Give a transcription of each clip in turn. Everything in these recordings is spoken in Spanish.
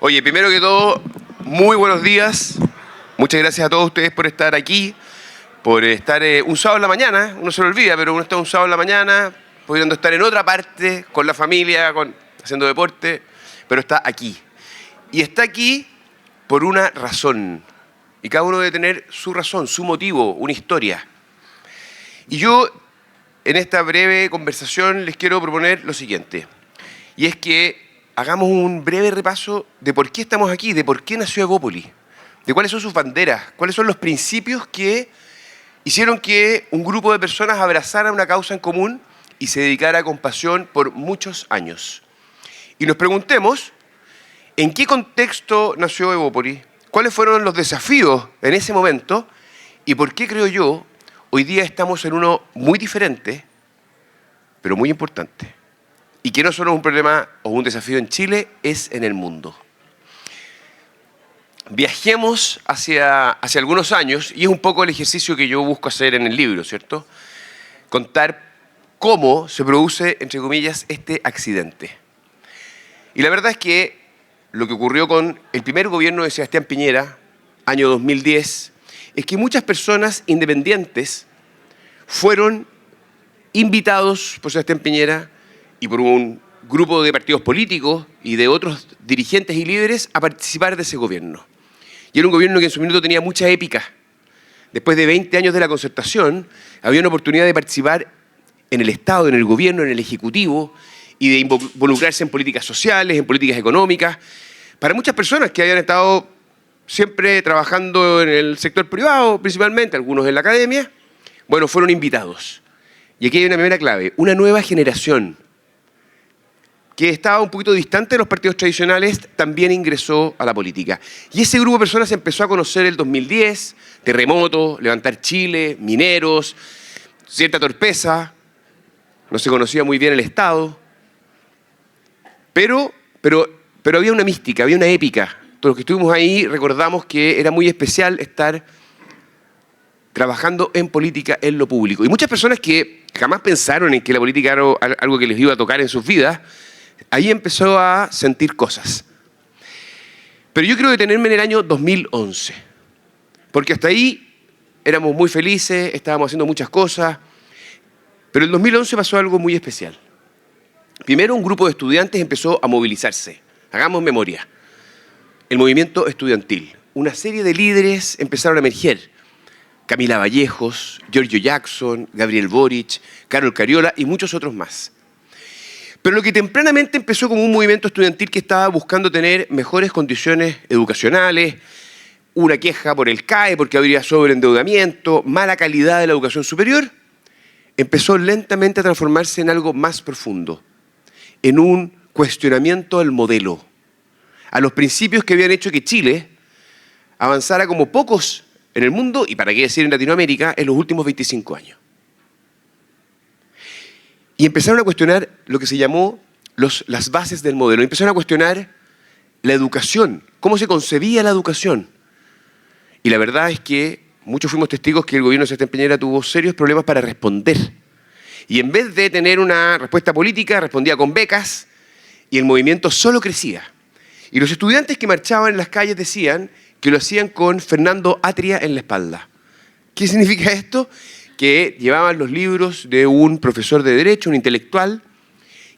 Oye, primero que todo, muy buenos días. Muchas gracias a todos ustedes por estar aquí, por estar un sábado en la mañana. Uno se lo olvida, pero uno está un sábado en la mañana, pudiendo estar en otra parte, con la familia, haciendo deporte, pero está aquí. Y está aquí por una razón. Y cada uno debe tener su razón, su motivo, una historia. Y yo, en esta breve conversación, les quiero proponer lo siguiente. Y es que hagamos un breve repaso de por qué estamos aquí, de por qué nació Evópolis, de cuáles son sus banderas, cuáles son los principios que hicieron que un grupo de personas abrazara una causa en común y se dedicara con pasión por muchos años. Y nos preguntemos, ¿en qué contexto nació Evópolis? ¿Cuáles fueron los desafíos en ese momento? ¿Y por qué, creo yo, hoy día estamos en uno muy diferente, pero muy importante? Y que no solo es un problema o un desafío en Chile, es en el mundo. Viajemos hacia algunos años, y es un poco el ejercicio que yo busco hacer en el libro, ¿cierto? Contar cómo se produce, entre comillas, este accidente. Y la verdad es que lo que ocurrió con el primer gobierno de Sebastián Piñera, año 2010, es que muchas personas independientes fueron invitados por Sebastián Piñera y por un grupo de partidos políticos y de otros dirigentes y líderes a participar de ese gobierno. Y era un gobierno que en su minuto tenía mucha épica. Después de 20 años de la concertación, había una oportunidad de participar en el Estado, en el gobierno, en el Ejecutivo, y de involucrarse en políticas sociales, en políticas económicas. Para muchas personas que habían estado siempre trabajando en el sector privado, principalmente, algunos en la academia, bueno, fueron invitados. Y aquí hay una primera clave, una nueva generación que estaba un poquito distante de los partidos tradicionales, también ingresó a la política. Y ese grupo de personas empezó a conocer el 2010, terremoto, levantar Chile, mineros, cierta torpeza, no se conocía muy bien el Estado, pero había una mística, había una épica. Todos los que estuvimos ahí recordamos que era muy especial estar trabajando en política, en lo público. Y muchas personas que jamás pensaron en que la política era algo que les iba a tocar en sus vidas, ahí empezó a sentir cosas. Pero yo quiero detenerme en el año 2011, porque hasta ahí éramos muy felices, estábamos haciendo muchas cosas, pero en el 2011 pasó algo muy especial. Primero, un grupo de estudiantes empezó a movilizarse. Hagamos memoria. El movimiento estudiantil. Una serie de líderes empezaron a emerger. Camila Vallejos, Giorgio Jackson, Gabriel Boric, Carol Cariola y muchos otros más. Pero lo que tempranamente empezó como un movimiento estudiantil que estaba buscando tener mejores condiciones educacionales, una queja por el CAE porque habría sobreendeudamiento, mala calidad de la educación superior, empezó lentamente a transformarse en algo más profundo, en un cuestionamiento al modelo, a los principios que habían hecho que Chile avanzara como pocos en el mundo, y para qué decir en Latinoamérica, en los últimos 25 años. Y empezaron a cuestionar lo que se llamó las bases del modelo. Empezaron a cuestionar la educación, cómo se concebía la educación. Y la verdad es que muchos fuimos testigos que el gobierno de Sebastián Piñera tuvo serios problemas para responder. Y en vez de tener una respuesta política, respondía con becas y el movimiento solo crecía. Y los estudiantes que marchaban en las calles decían que lo hacían con Fernando Atria en la espalda. ¿Qué significa esto? Que llevaban los libros de un profesor de Derecho, un intelectual,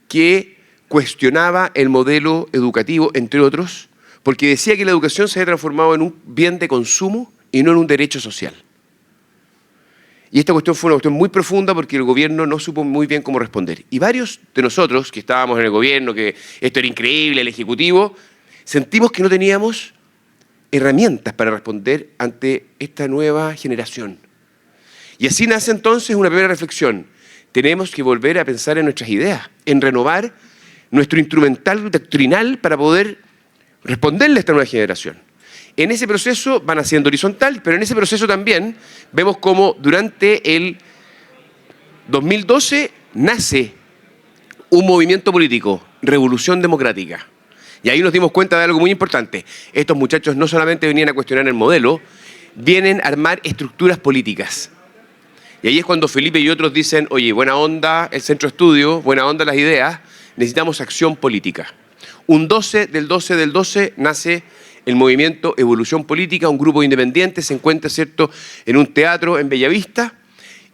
que cuestionaba el modelo educativo, entre otros, porque decía que la educación se había transformado en un bien de consumo y no en un derecho social. Y esta cuestión fue una cuestión muy profunda porque el gobierno no supo muy bien cómo responder. Y varios de nosotros que estábamos en el gobierno, que esto era increíble, el Ejecutivo, sentimos que no teníamos herramientas para responder ante esta nueva generación. Y así nace entonces una primera reflexión. Tenemos que volver a pensar en nuestras ideas, en renovar nuestro instrumental doctrinal para poder responderle a esta nueva generación. En ese proceso van haciendo horizontal, pero en ese proceso también vemos cómo durante el 2012 nace un movimiento político, Revolución Democrática. Y ahí nos dimos cuenta de algo muy importante. Estos muchachos no solamente venían a cuestionar el modelo, vienen a armar estructuras políticas. Y ahí es cuando Felipe y otros dicen, oye, buena onda el centro de estudio, buena onda las ideas, necesitamos acción política. Un 12 del 12 del 12 nace el movimiento Evolución Política, un grupo de independientes se encuentra, ¿cierto?, en un teatro en Bellavista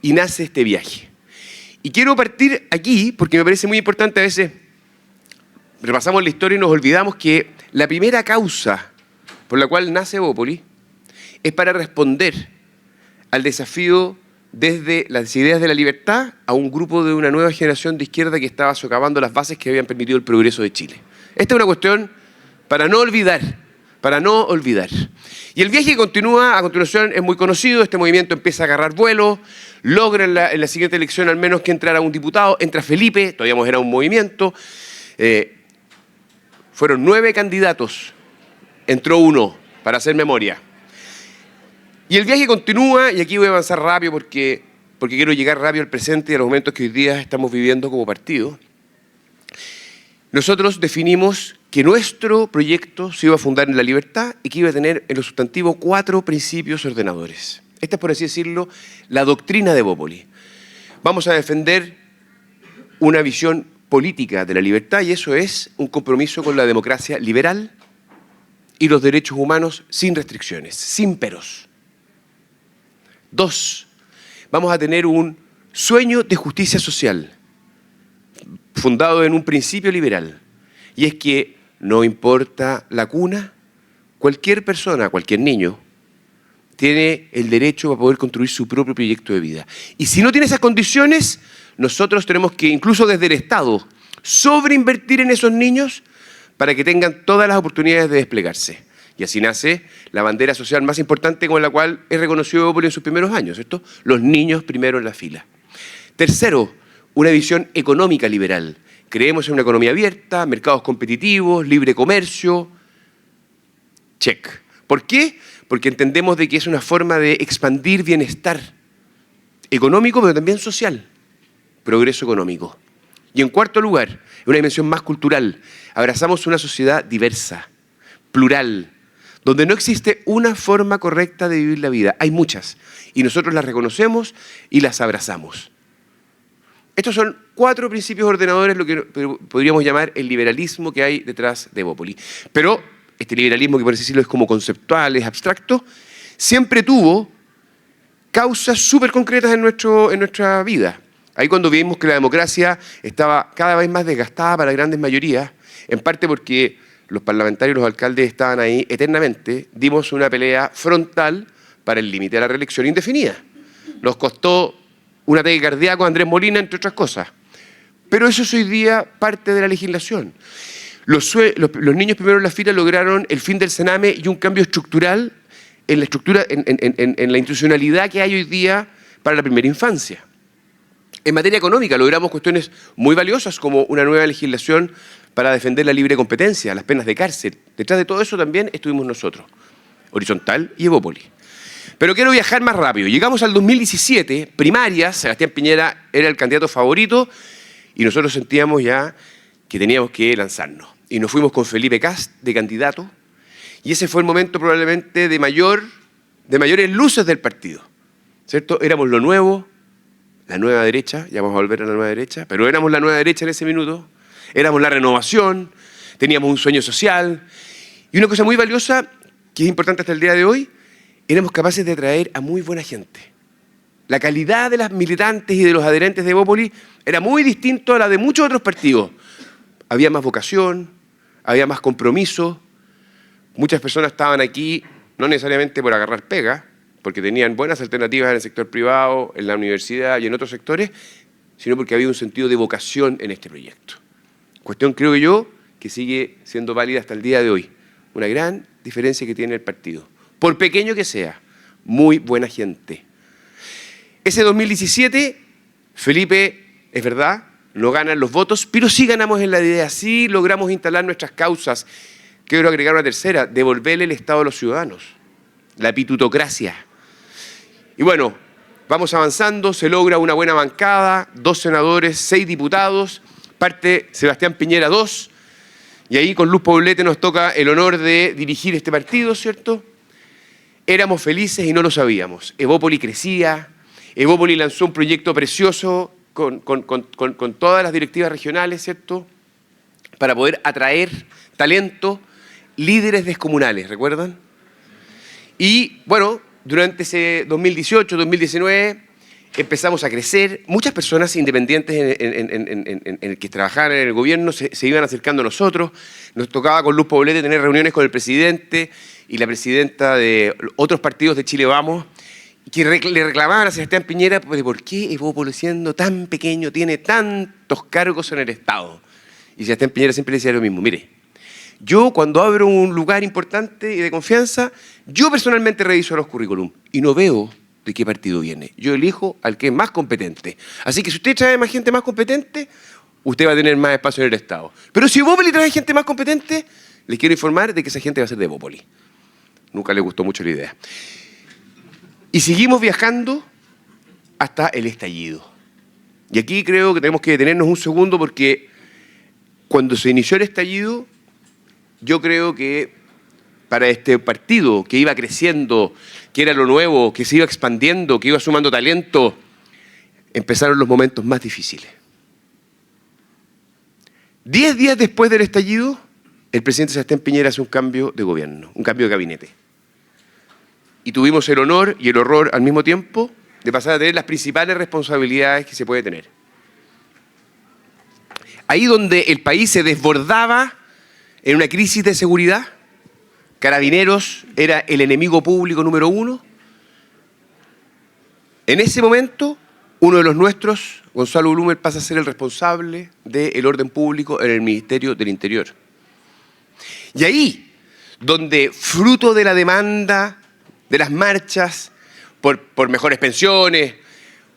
y nace este viaje. Y quiero partir aquí porque me parece muy importante. A veces repasamos la historia y nos olvidamos que la primera causa por la cual nace Evópolis es para responder al desafío desde las ideas de la libertad a un grupo de una nueva generación de izquierda que estaba socavando las bases que habían permitido el progreso de Chile. Esta es una cuestión para no olvidar, para no olvidar. Y el viaje continúa, a continuación es muy conocido, este movimiento empieza a agarrar vuelo, logra en la siguiente elección al menos que entrara un diputado, entra Felipe, todavía era un movimiento, fueron 9 candidatos, entró uno, para hacer memoria. Y el viaje continúa, y aquí voy a avanzar rápido porque quiero llegar rápido al presente y a los momentos que hoy día estamos viviendo como partido. Nosotros definimos que nuestro proyecto se iba a fundar en la libertad y que iba a tener en lo sustantivo 4 principios ordenadores. Esta es, por así decirlo, la doctrina de Evópolis. Vamos a defender una visión política de la libertad y eso es un compromiso con la democracia liberal y los derechos humanos sin restricciones, sin peros. 2, vamos a tener un sueño de justicia social fundado en un principio liberal, y es que no importa la cuna, cualquier persona, cualquier niño, tiene el derecho a poder construir su propio proyecto de vida. Y si no tiene esas condiciones, nosotros tenemos que, incluso desde el Estado, sobreinvertir en esos niños para que tengan todas las oportunidades de desplegarse. Y así nace la bandera social más importante con la cual es reconocido Evópolis en sus primeros años, ¿cierto? Los niños primero en la fila. Tercero, una visión económica liberal. Creemos en una economía abierta, mercados competitivos, libre comercio. Check. ¿Por qué? Porque entendemos de que es una forma de expandir bienestar económico, pero también social. Progreso económico. Y en cuarto lugar, una dimensión más cultural. Abrazamos una sociedad diversa, plural, donde no existe una forma correcta de vivir la vida. Hay muchas. Y nosotros las reconocemos y las abrazamos. Estos son 4 principios ordenadores, lo que podríamos llamar el liberalismo que hay detrás de Evópolis. Pero este liberalismo, que por así decirlo es como conceptual, es abstracto, siempre tuvo causas súper concretas en nuestra vida. Ahí cuando vimos que la democracia estaba cada vez más desgastada para grandes mayorías, en parte porque los parlamentarios y los alcaldes estaban ahí eternamente, dimos una pelea frontal para el límite de la reelección indefinida. Nos costó un ataque cardíaco a Andrés Molina, entre otras cosas. Pero eso es hoy día parte de la legislación. Los niños primero en la fila lograron el fin del Sename y un cambio estructural en la estructura, en la institucionalidad que hay hoy día para la primera infancia. En materia económica logramos cuestiones muy valiosas como una nueva legislación para defender la libre competencia, las penas de cárcel. Detrás de todo eso también estuvimos nosotros, Horizontal y Evópolis. Pero quiero viajar más rápido. Llegamos al 2017, primarias, Sebastián Piñera era el candidato favorito y nosotros sentíamos ya que teníamos que lanzarnos. Y nos fuimos con Felipe Kast de candidato y ese fue el momento probablemente de mayores luces del partido, ¿cierto? Éramos lo nuevo, la nueva derecha, ya vamos a volver a la nueva derecha, pero éramos la nueva derecha en ese minuto, éramos la renovación, teníamos un sueño social y una cosa muy valiosa que es importante hasta el día de hoy, éramos capaces de atraer a muy buena gente. La calidad de las militantes y de los adherentes de Evópolis era muy distinto a la de muchos otros partidos. Había más vocación, había más compromiso. Muchas personas estaban aquí no necesariamente por agarrar pega, porque tenían buenas alternativas en el sector privado, en la universidad y en otros sectores, sino porque había un sentido de vocación en este proyecto. Cuestión, creo yo, que sigue siendo válida hasta el día de hoy. Una gran diferencia que tiene el partido. Por pequeño que sea, muy buena gente. Ese 2017, Felipe, es verdad, no ganan los votos, pero sí ganamos en la idea, sí logramos instalar nuestras causas. Quiero agregar una tercera, devolverle el Estado a los ciudadanos, la pitutocracia. Y bueno, vamos avanzando, se logra una buena bancada, 2 senadores, 6 diputados, parte Sebastián Piñera 2, y ahí con Luz Poblete nos toca el honor de dirigir este partido, ¿cierto? Éramos felices y no lo sabíamos. Evópolis crecía, Evópolis lanzó un proyecto precioso con todas las directivas regionales, ¿cierto? para poder atraer talento, líderes descomunales, ¿recuerdan? Y bueno, durante ese 2018, 2019, empezamos a crecer. Muchas personas independientes en el que trabajaban en el gobierno se iban acercando a nosotros. Nos tocaba con Luz Poblete tener reuniones con el presidente y la presidenta de otros partidos de Chile Vamos, que le reclamaban a Sebastián Piñera de por qué Evópolis, siendo tan pequeño, tiene tantos cargos en el Estado. Y Sebastián Piñera siempre decía lo mismo: mire, yo cuando abro un lugar importante y de confianza, yo personalmente reviso los currículum y no veo de qué partido viene. Yo elijo al que es más competente. Así que si usted trae más gente más competente, usted va a tener más espacio en el Estado. Pero si Evópolis trae gente más competente, les quiero informar de que esa gente va a ser de Evópolis. Nunca le gustó mucho la idea. Y seguimos viajando hasta el estallido. Y aquí creo que tenemos que detenernos un segundo porque cuando se inició el estallido, yo creo que para este partido que iba creciendo, que era lo nuevo, que se iba expandiendo, que iba sumando talento, empezaron los momentos más difíciles. 10 días después del estallido, el presidente Sebastián Piñera hace un cambio de gobierno, un cambio de gabinete. Y tuvimos el honor y el horror al mismo tiempo de pasar a tener las principales responsabilidades que se puede tener. Ahí donde el país se desbordaba en una crisis de seguridad, Carabineros era el enemigo público número uno. En ese momento, uno de los nuestros, Gonzalo Blumer, pasa a ser el responsable del orden público en el Ministerio del Interior. Y ahí, donde fruto de la demanda, de las marchas, por mejores pensiones,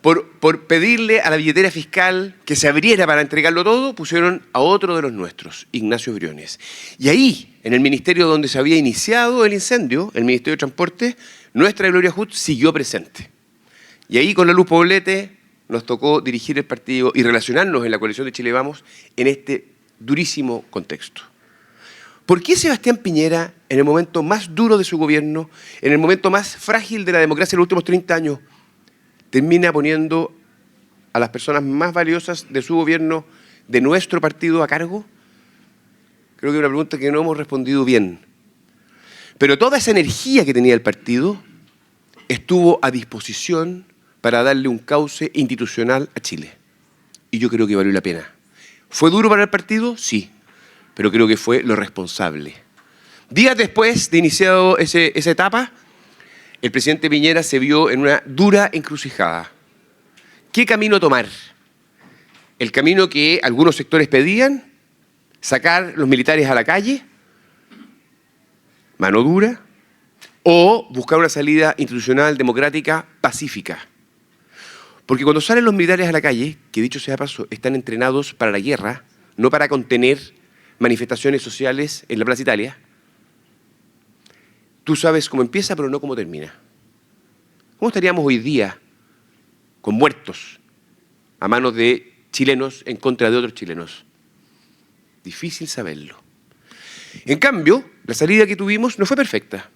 por pedirle a la billetera fiscal que se abriera para entregarlo todo, pusieron a otro de los nuestros, Ignacio Briones. Y ahí, en el ministerio donde se había iniciado el incendio, el Ministerio de Transporte, nuestra Gloria Hutt siguió presente. Y ahí con la Luz Poblete nos tocó dirigir el partido y relacionarnos en la coalición de Chile Vamos en este durísimo contexto. ¿Por qué Sebastián Piñera, en el momento más duro de su gobierno, en el momento más frágil de la democracia en los últimos 30 años, termina poniendo a las personas más valiosas de su gobierno, de nuestro partido, a cargo? Creo que es una pregunta que no hemos respondido bien. Pero toda esa energía que tenía el partido estuvo a disposición para darle un cauce institucional a Chile. Y yo creo que valió la pena. ¿Fue duro para el partido? Sí, pero creo que fue lo responsable. Días después de iniciado esa etapa, el presidente Piñera se vio en una dura encrucijada. ¿Qué camino tomar? ¿El camino que algunos sectores pedían? ¿Sacar los militares a la calle? ¿Mano dura? ¿O buscar una salida institucional, democrática, pacífica? Porque cuando salen los militares a la calle, que dicho sea de paso, están entrenados para la guerra, no para contener manifestaciones sociales en la Plaza Italia, tú sabes cómo empieza, pero no cómo termina. ¿Cómo estaríamos hoy día con muertos a manos de chilenos en contra de otros chilenos? Difícil saberlo. En cambio, la salida que tuvimos no fue perfecta,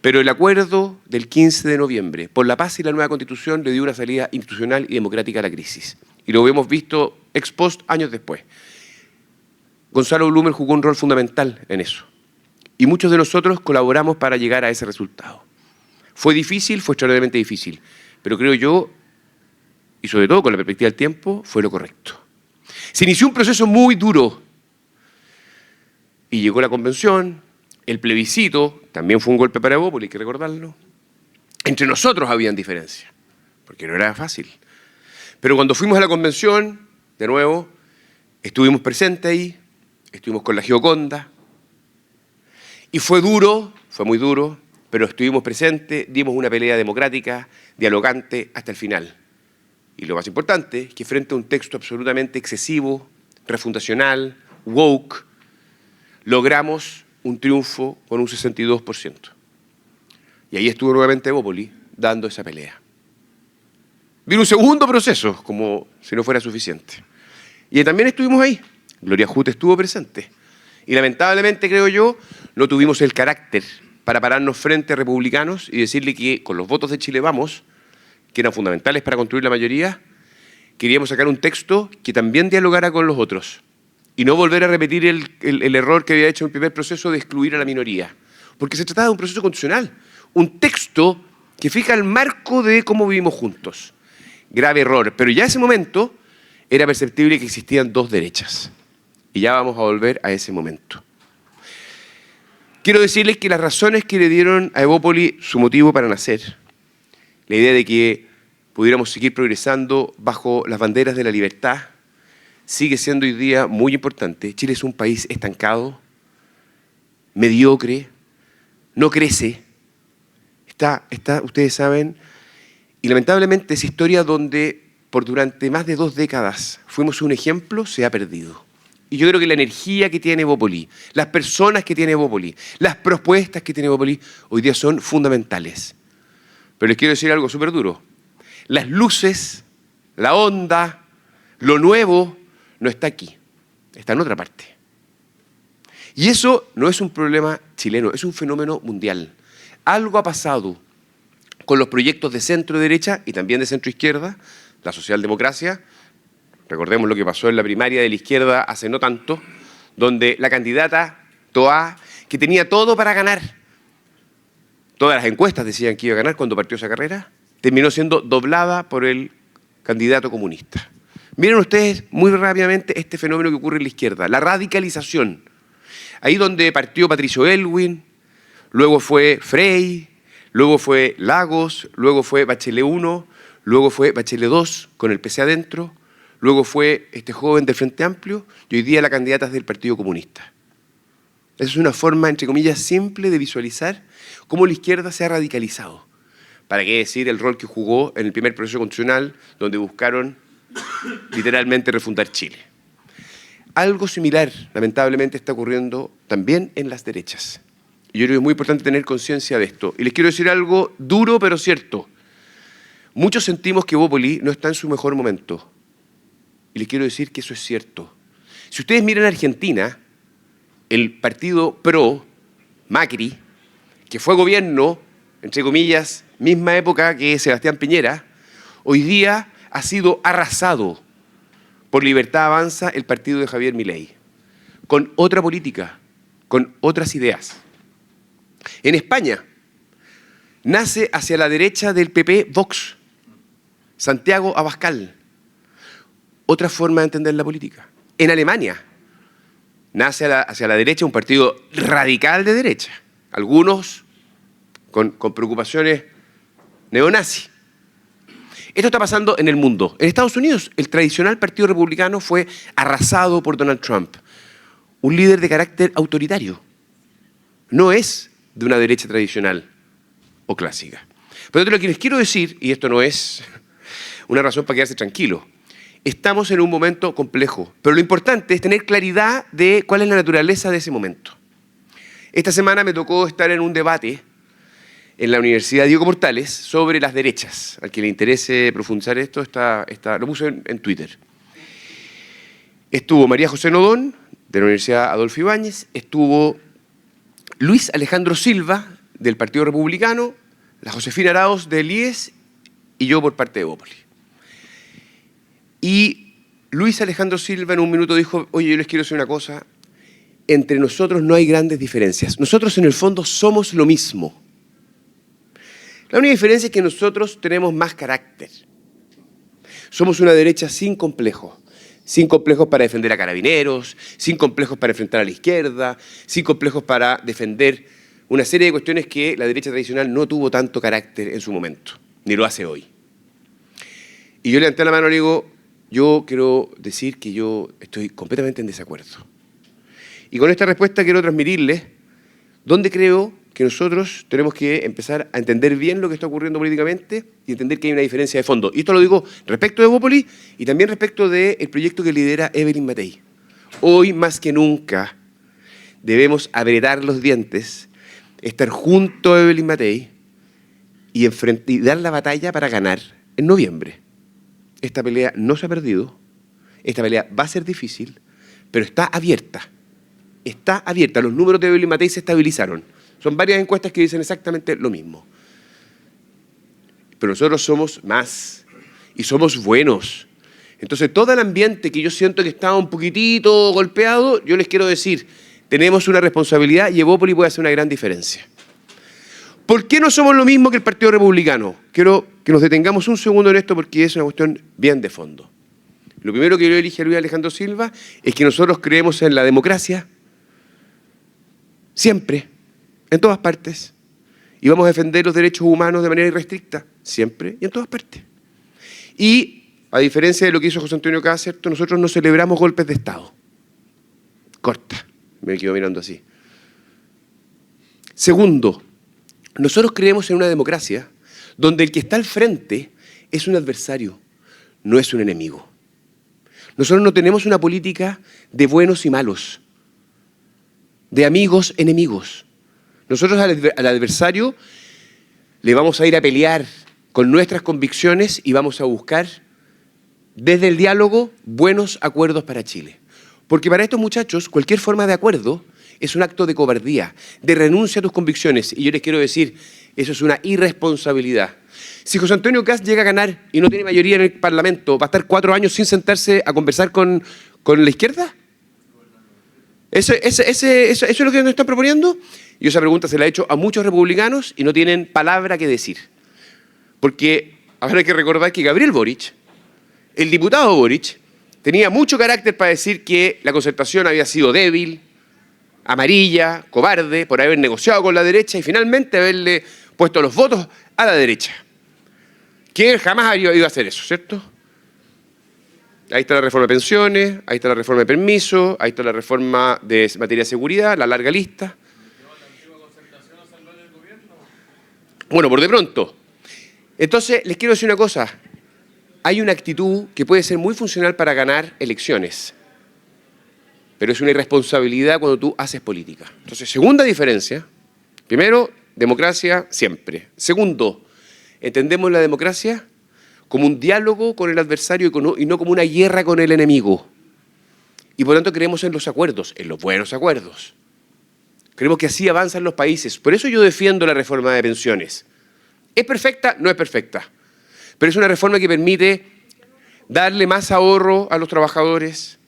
pero el acuerdo del 15 de noviembre por la paz y la nueva Constitución le dio una salida institucional y democrática a la crisis. Y lo hemos visto ex post años después. Gonzalo Blumer jugó un rol fundamental en eso. Y muchos de nosotros colaboramos para llegar a ese resultado. Fue difícil, fue extraordinariamente difícil, pero creo yo, y sobre todo con la perspectiva del tiempo, fue lo correcto. Se inició un proceso muy duro y llegó la convención, el plebiscito, también fue un golpe para Evópolis, hay que recordarlo. Entre nosotros habían diferencias, porque no era fácil. Pero cuando fuimos a la convención, de nuevo, estuvimos presentes ahí, estuvimos con la Gioconda, y fue duro, fue muy duro, pero estuvimos presentes, dimos una pelea democrática, dialogante, hasta el final. Y lo más importante, que frente a un texto absolutamente excesivo, refundacional, woke, logramos un triunfo con un 62%. Y ahí estuvo nuevamente Evópolis dando esa pelea. Vino un segundo proceso, como si no fuera suficiente. Y también estuvimos ahí. Gloria Hutt estuvo presente. Y lamentablemente, creo yo, no tuvimos el carácter para pararnos frente a republicanos y decirle que con los votos de Chile Vamos, que eran fundamentales para construir la mayoría, queríamos sacar un texto que también dialogara con los otros. y no volver a repetir el error que había hecho en el primer proceso de excluir a la minoría. Porque se trataba de un proceso constitucional, un texto que fija el marco de cómo vivimos juntos. Grave error, pero ya en ese momento era perceptible que existían dos derechas. Y ya vamos a volver a ese momento. Quiero decirles que las razones que le dieron a Evópoli su motivo para nacer, la idea de que pudiéramos seguir progresando bajo las banderas de la libertad, sigue siendo hoy día muy importante. Chile es un país estancado, mediocre, no crece, está, ustedes saben, y lamentablemente esa historia donde por durante más de 2 décadas fuimos un ejemplo se ha perdido. Y yo creo que la energía que tiene Evópoli, las personas que tiene Evópoli, las propuestas que tiene Evópoli, hoy día son fundamentales. Pero les quiero decir algo súper duro. Las luces, la onda, lo nuevo, no está aquí, está en otra parte. Y eso no es un problema chileno, es un fenómeno mundial. Algo ha pasado con los proyectos de centro-derecha y también de centro-izquierda, la socialdemocracia. Recordemos lo que pasó en la primaria de la izquierda hace no tanto, donde la candidata Toá, que tenía todo para ganar, todas las encuestas decían que iba a ganar cuando partió esa carrera, terminó siendo doblada por el candidato comunista. Miren ustedes muy rápidamente este fenómeno que ocurre en la izquierda, la radicalización. Ahí donde partió Patricio Aylwin, luego fue Frey, luego fue Lagos, luego fue Bachelet 1, luego fue Bachelet 2 con el PC adentro, luego fue este joven del Frente Amplio y hoy día la candidata es del Partido Comunista. Esa es una forma, entre comillas, simple de visualizar cómo la izquierda se ha radicalizado. ¿Para qué decir el rol que jugó en el primer proceso constitucional donde buscaron literalmente refundar Chile? Algo similar, lamentablemente, está ocurriendo también en las derechas. Y yo creo que es muy importante tener conciencia de esto. Y les quiero decir algo duro pero cierto. Muchos sentimos que Evópoli no está en su mejor momento. Y les quiero decir que eso es cierto. Si ustedes miran a Argentina, el partido PRO, Macri, que fue gobierno, entre comillas, misma época que Sebastián Piñera, hoy día ha sido arrasado por Libertad Avanza, el partido de Javier Milei, con otra política, con otras ideas. En España nace hacia la derecha del PP Vox, Santiago Abascal, otra forma de entender la política. En Alemania nace hacia la derecha un partido radical de derecha, algunos con preocupaciones neonazis. Esto está pasando en el mundo. En Estados Unidos, el tradicional partido republicano fue arrasado por Donald Trump, un líder de carácter autoritario. No es de una derecha tradicional o clásica. Pero lo que les quiero decir, y esto no es una razón para quedarse tranquilo, estamos en un momento complejo, pero lo importante es tener claridad de cuál es la naturaleza de ese momento. Esta semana me tocó estar en un debate en la Universidad Diego Portales sobre las derechas. Al que le interese profundizar esto, lo puse en Twitter. Estuvo María José Nodón, de la Universidad Adolfo Ibáñez, estuvo Luis Alejandro Silva, del Partido Republicano, la Josefina Arauz, del IES, y yo por parte de Evópoli. Y Luis Alejandro Silva en un minuto dijo, oye, yo les quiero decir una cosa, entre nosotros no hay grandes diferencias. Nosotros en el fondo somos lo mismo. La única diferencia es que nosotros tenemos más carácter. Somos una derecha sin complejos para defender a carabineros, sin complejos para enfrentar a la izquierda, sin complejos para defender una serie de cuestiones que la derecha tradicional no tuvo tanto carácter en su momento, ni lo hace hoy. Y yo levanté la mano y le digo, yo quiero decir que yo estoy completamente en desacuerdo. Y con esta respuesta quiero transmitirles dónde creo que nosotros tenemos que empezar a entender bien lo que está ocurriendo políticamente y entender que hay una diferencia de fondo. Y esto lo digo respecto de Evópoli y también respecto del proyecto que lidera Evelyn Matei. Hoy más que nunca debemos apretar los dientes, estar junto a Evelyn Matei y dar la batalla para ganar en noviembre. Esta pelea no se ha perdido, esta pelea va a ser difícil, pero está abierta. Está abierta. Los números de Evelyn Matei se estabilizaron. Son varias encuestas que dicen exactamente lo mismo. Pero nosotros somos más y somos buenos. Entonces, todo el ambiente que yo siento que está un poquitito golpeado, yo les quiero decir, tenemos una responsabilidad y Evópolis puede hacer una gran diferencia. ¿Por qué no somos lo mismo que el Partido Republicano? Quiero que nos detengamos un segundo en esto porque es una cuestión bien de fondo. Lo primero que yo elige a Luis Alejandro Silva es que nosotros creemos en la democracia, siempre, en todas partes, y vamos a defender los derechos humanos de manera irrestricta, siempre y en todas partes. Y, a diferencia de lo que hizo José Antonio Kast, ¿cierto?, nosotros no celebramos golpes de Estado. Corta, me quedo mirando así. Segundo, nosotros creemos en una democracia donde el que está al frente es un adversario, no es un enemigo. Nosotros no tenemos una política de buenos y malos, de amigos, enemigos. Nosotros al adversario le vamos a ir a pelear con nuestras convicciones y vamos a buscar desde el diálogo buenos acuerdos para Chile. Porque para estos muchachos cualquier forma de acuerdo es un acto de cobardía, de renuncia a tus convicciones. Y yo les quiero decir, eso es una irresponsabilidad. Si José Antonio Kast llega a ganar y no tiene mayoría en el Parlamento, ¿va a estar 4 años sin sentarse a conversar con la izquierda? ¿Eso es lo que nos están proponiendo? Yo esa pregunta se la he hecho a muchos republicanos y no tienen palabra que decir. Porque ahora hay que recordar que Gabriel Boric, el diputado Boric, tenía mucho carácter para decir que la concertación había sido débil, amarilla, cobarde, por haber negociado con la derecha y finalmente haberle puesto los votos a la derecha. Que él jamás habría ido a hacer eso, ¿cierto? Ahí está la reforma de pensiones, ahí está la reforma de permiso, ahí está la reforma de materia de seguridad, la larga lista. Bueno, por de pronto. Entonces, les quiero decir una cosa. Hay una actitud que puede ser muy funcional para ganar elecciones, pero es una irresponsabilidad cuando tú haces política. Entonces, segunda diferencia. Primero, democracia siempre. Segundo, entendemos la democracia como un diálogo con el adversario y no como una guerra con el enemigo. Y por lo tanto creemos en los acuerdos, en los buenos acuerdos. Creemos que así avanzan los países. Por eso yo defiendo la reforma de pensiones. ¿Es perfecta? No es perfecta. Pero es una reforma que permite darle más ahorro a los trabajadores,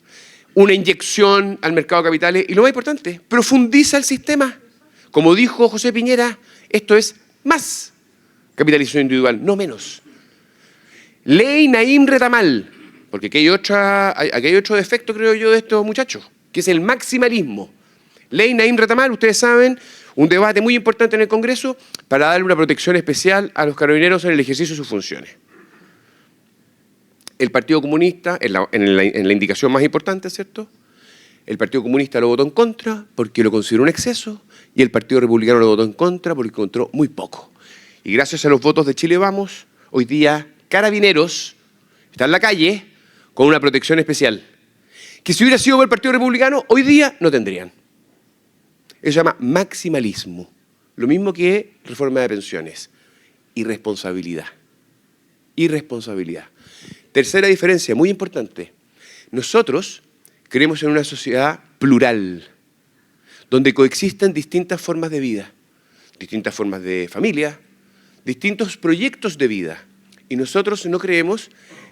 una inyección al mercado de capitales y lo más importante, profundiza el sistema. Como dijo José Piñera, esto es más capitalización individual, no menos. Ley Naim Retamal, porque aquí hay otro defecto, creo yo, de estos muchachos, que es el maximalismo. Ley Naim Retamal, ustedes saben, un debate muy importante en el Congreso para darle una protección especial a los carabineros en el ejercicio de sus funciones. El Partido Comunista, en la indicación más importante, ¿cierto? El Partido Comunista lo votó en contra porque lo consideró un exceso y el Partido Republicano lo votó en contra porque encontró muy poco. Y gracias a los votos de Chile Vamos, hoy día Carabineros está en la calle con una protección especial. Que si hubiera sido por el Partido Republicano, hoy día no tendrían. Eso se llama maximalismo. Lo mismo que reforma de pensiones. Irresponsabilidad. Irresponsabilidad. Tercera diferencia, muy importante. Nosotros creemos en una sociedad plural, donde coexisten distintas formas de vida, distintas formas de familia, distintos proyectos de vida. Y nosotros no creemos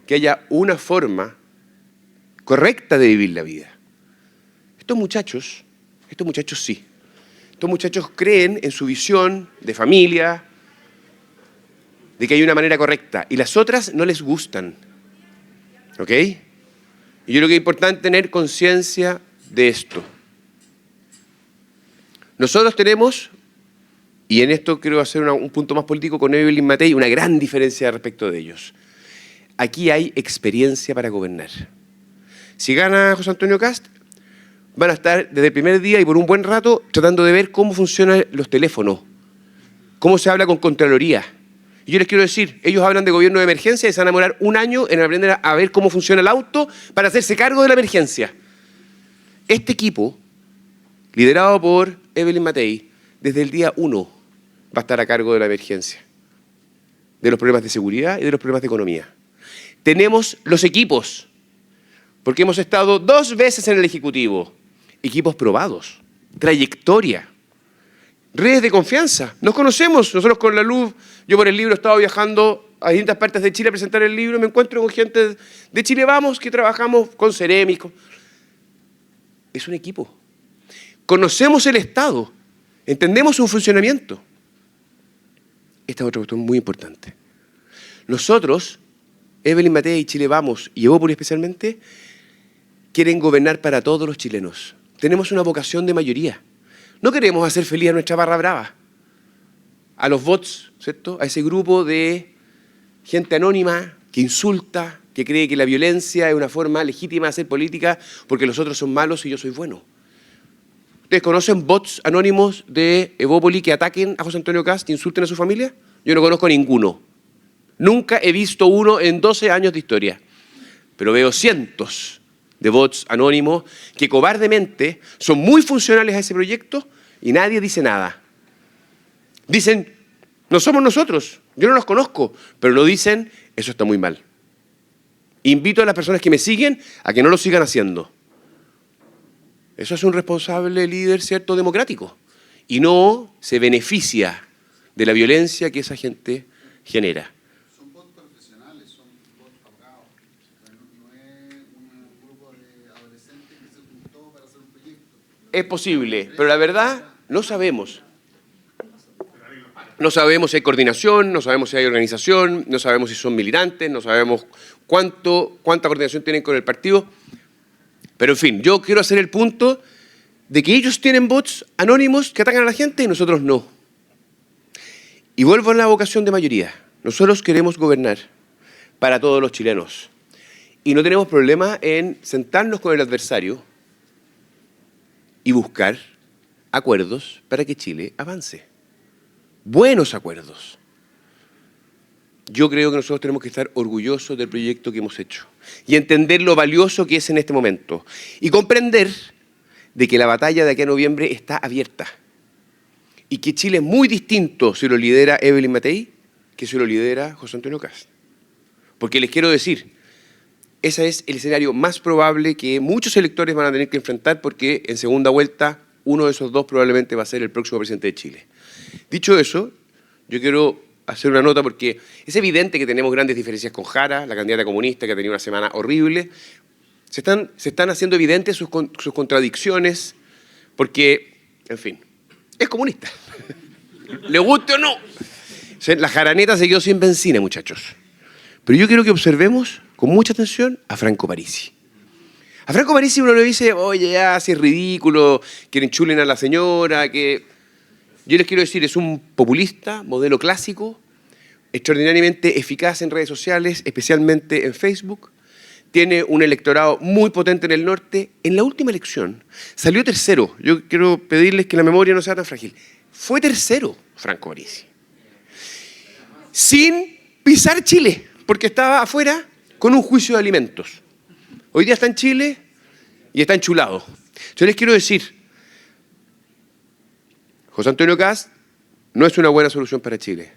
que haya una forma correcta de vivir la vida. Estos muchachos sí. Estos muchachos creen en su visión de familia, de que hay una manera correcta, y las otras no les gustan. ¿Ok? Y yo creo que es importante tener conciencia de esto. Nosotros tenemos, y en esto quiero hacer un punto más político con Evelyn Matei, una gran diferencia respecto de ellos. Aquí hay experiencia para gobernar. Si gana José Antonio Kast, van a estar desde el primer día y por un buen rato tratando de ver cómo funcionan los teléfonos, cómo se habla con Contraloría. Y yo les quiero decir, ellos hablan de gobierno de emergencia y se van a demorar 1 año en aprender a ver cómo funciona el auto para hacerse cargo de la emergencia. Este equipo, liderado por Evelyn Matei, desde el día 1 va a estar a cargo de la emergencia, de los problemas de seguridad y de los problemas de economía. Tenemos los equipos, porque hemos estado 2 veces en el Ejecutivo, equipos probados, trayectoria, redes de confianza. Nos conocemos, nosotros con la LUV, yo por el libro he estado viajando a distintas partes de Chile a presentar el libro, me encuentro con gente de Chile Vamos que trabajamos con Cerémico. Es un equipo. Conocemos el Estado, entendemos su funcionamiento. Esta es otra cuestión muy importante. Nosotros, Evelyn Matei y Chile Vamos, y Evópolis especialmente, quieren gobernar para todos los chilenos. Tenemos una vocación de mayoría. No queremos hacer feliz a nuestra barra brava, a los bots, ¿cierto? A ese grupo de gente anónima que insulta, que cree que la violencia es una forma legítima de hacer política porque los otros son malos y yo soy bueno. ¿Ustedes conocen bots anónimos de Evópolis que ataquen a José Antonio Kast e insulten a su familia? Yo no conozco ninguno. Nunca he visto uno en 12 años de historia. Pero veo cientos de bots anónimos que cobardemente son muy funcionales a ese proyecto y nadie dice nada. Dicen, no somos nosotros, yo no los conozco, pero lo dicen, eso está muy mal. Invito a las personas que me siguen a que no lo sigan haciendo. Eso es un responsable líder, ¿cierto?, democrático. Y no se beneficia de la violencia que esa gente genera. Son bots profesionales, son bots pagados. No es un grupo de adolescentes que se juntó para hacer un proyecto. Es posible, pero la verdad no sabemos. No sabemos si hay coordinación, no sabemos si hay organización, no sabemos si son militantes, no sabemos cuánta coordinación tienen con el partido. Pero en fin, yo quiero hacer el punto de que ellos tienen bots anónimos que atacan a la gente y nosotros no. Y vuelvo a la vocación de mayoría. Nosotros queremos gobernar para todos los chilenos. Y no tenemos problema en sentarnos con el adversario y buscar acuerdos para que Chile avance. Buenos acuerdos. Yo creo que nosotros tenemos que estar orgullosos del proyecto que hemos hecho y entender lo valioso que es en este momento y comprender de que la batalla de aquí a noviembre está abierta y que Chile es muy distinto si lo lidera Evelyn Matei que si lo lidera José Antonio Kast. Porque les quiero decir, ese es el escenario más probable que muchos electores van a tener que enfrentar porque en segunda vuelta uno de esos dos probablemente va a ser el próximo presidente de Chile. Dicho eso, yo quiero hacer una nota porque es evidente que tenemos grandes diferencias con Jara, la candidata comunista que ha tenido una semana horrible. Se están haciendo evidentes sus contradicciones porque, en fin, es comunista. ¿Le guste o no? La jaraneta se quedó sin benzina, muchachos. Pero yo quiero que observemos con mucha atención a Franco Parisi. A Franco Parisi uno le dice, oye, ya, si es ridículo, que le enchulen a la señora, que... Yo les quiero decir, es un populista, modelo clásico, extraordinariamente eficaz en redes sociales, especialmente en Facebook. Tiene un electorado muy potente en el norte. En la última elección salió tercero. Yo quiero pedirles que la memoria no sea tan frágil. Fue tercero Franco Parisi. Sin pisar Chile, porque estaba afuera con un juicio de alimentos. Hoy día está en Chile y está enchulado. Yo les quiero decir, José Antonio Kast no es una buena solución para Chile.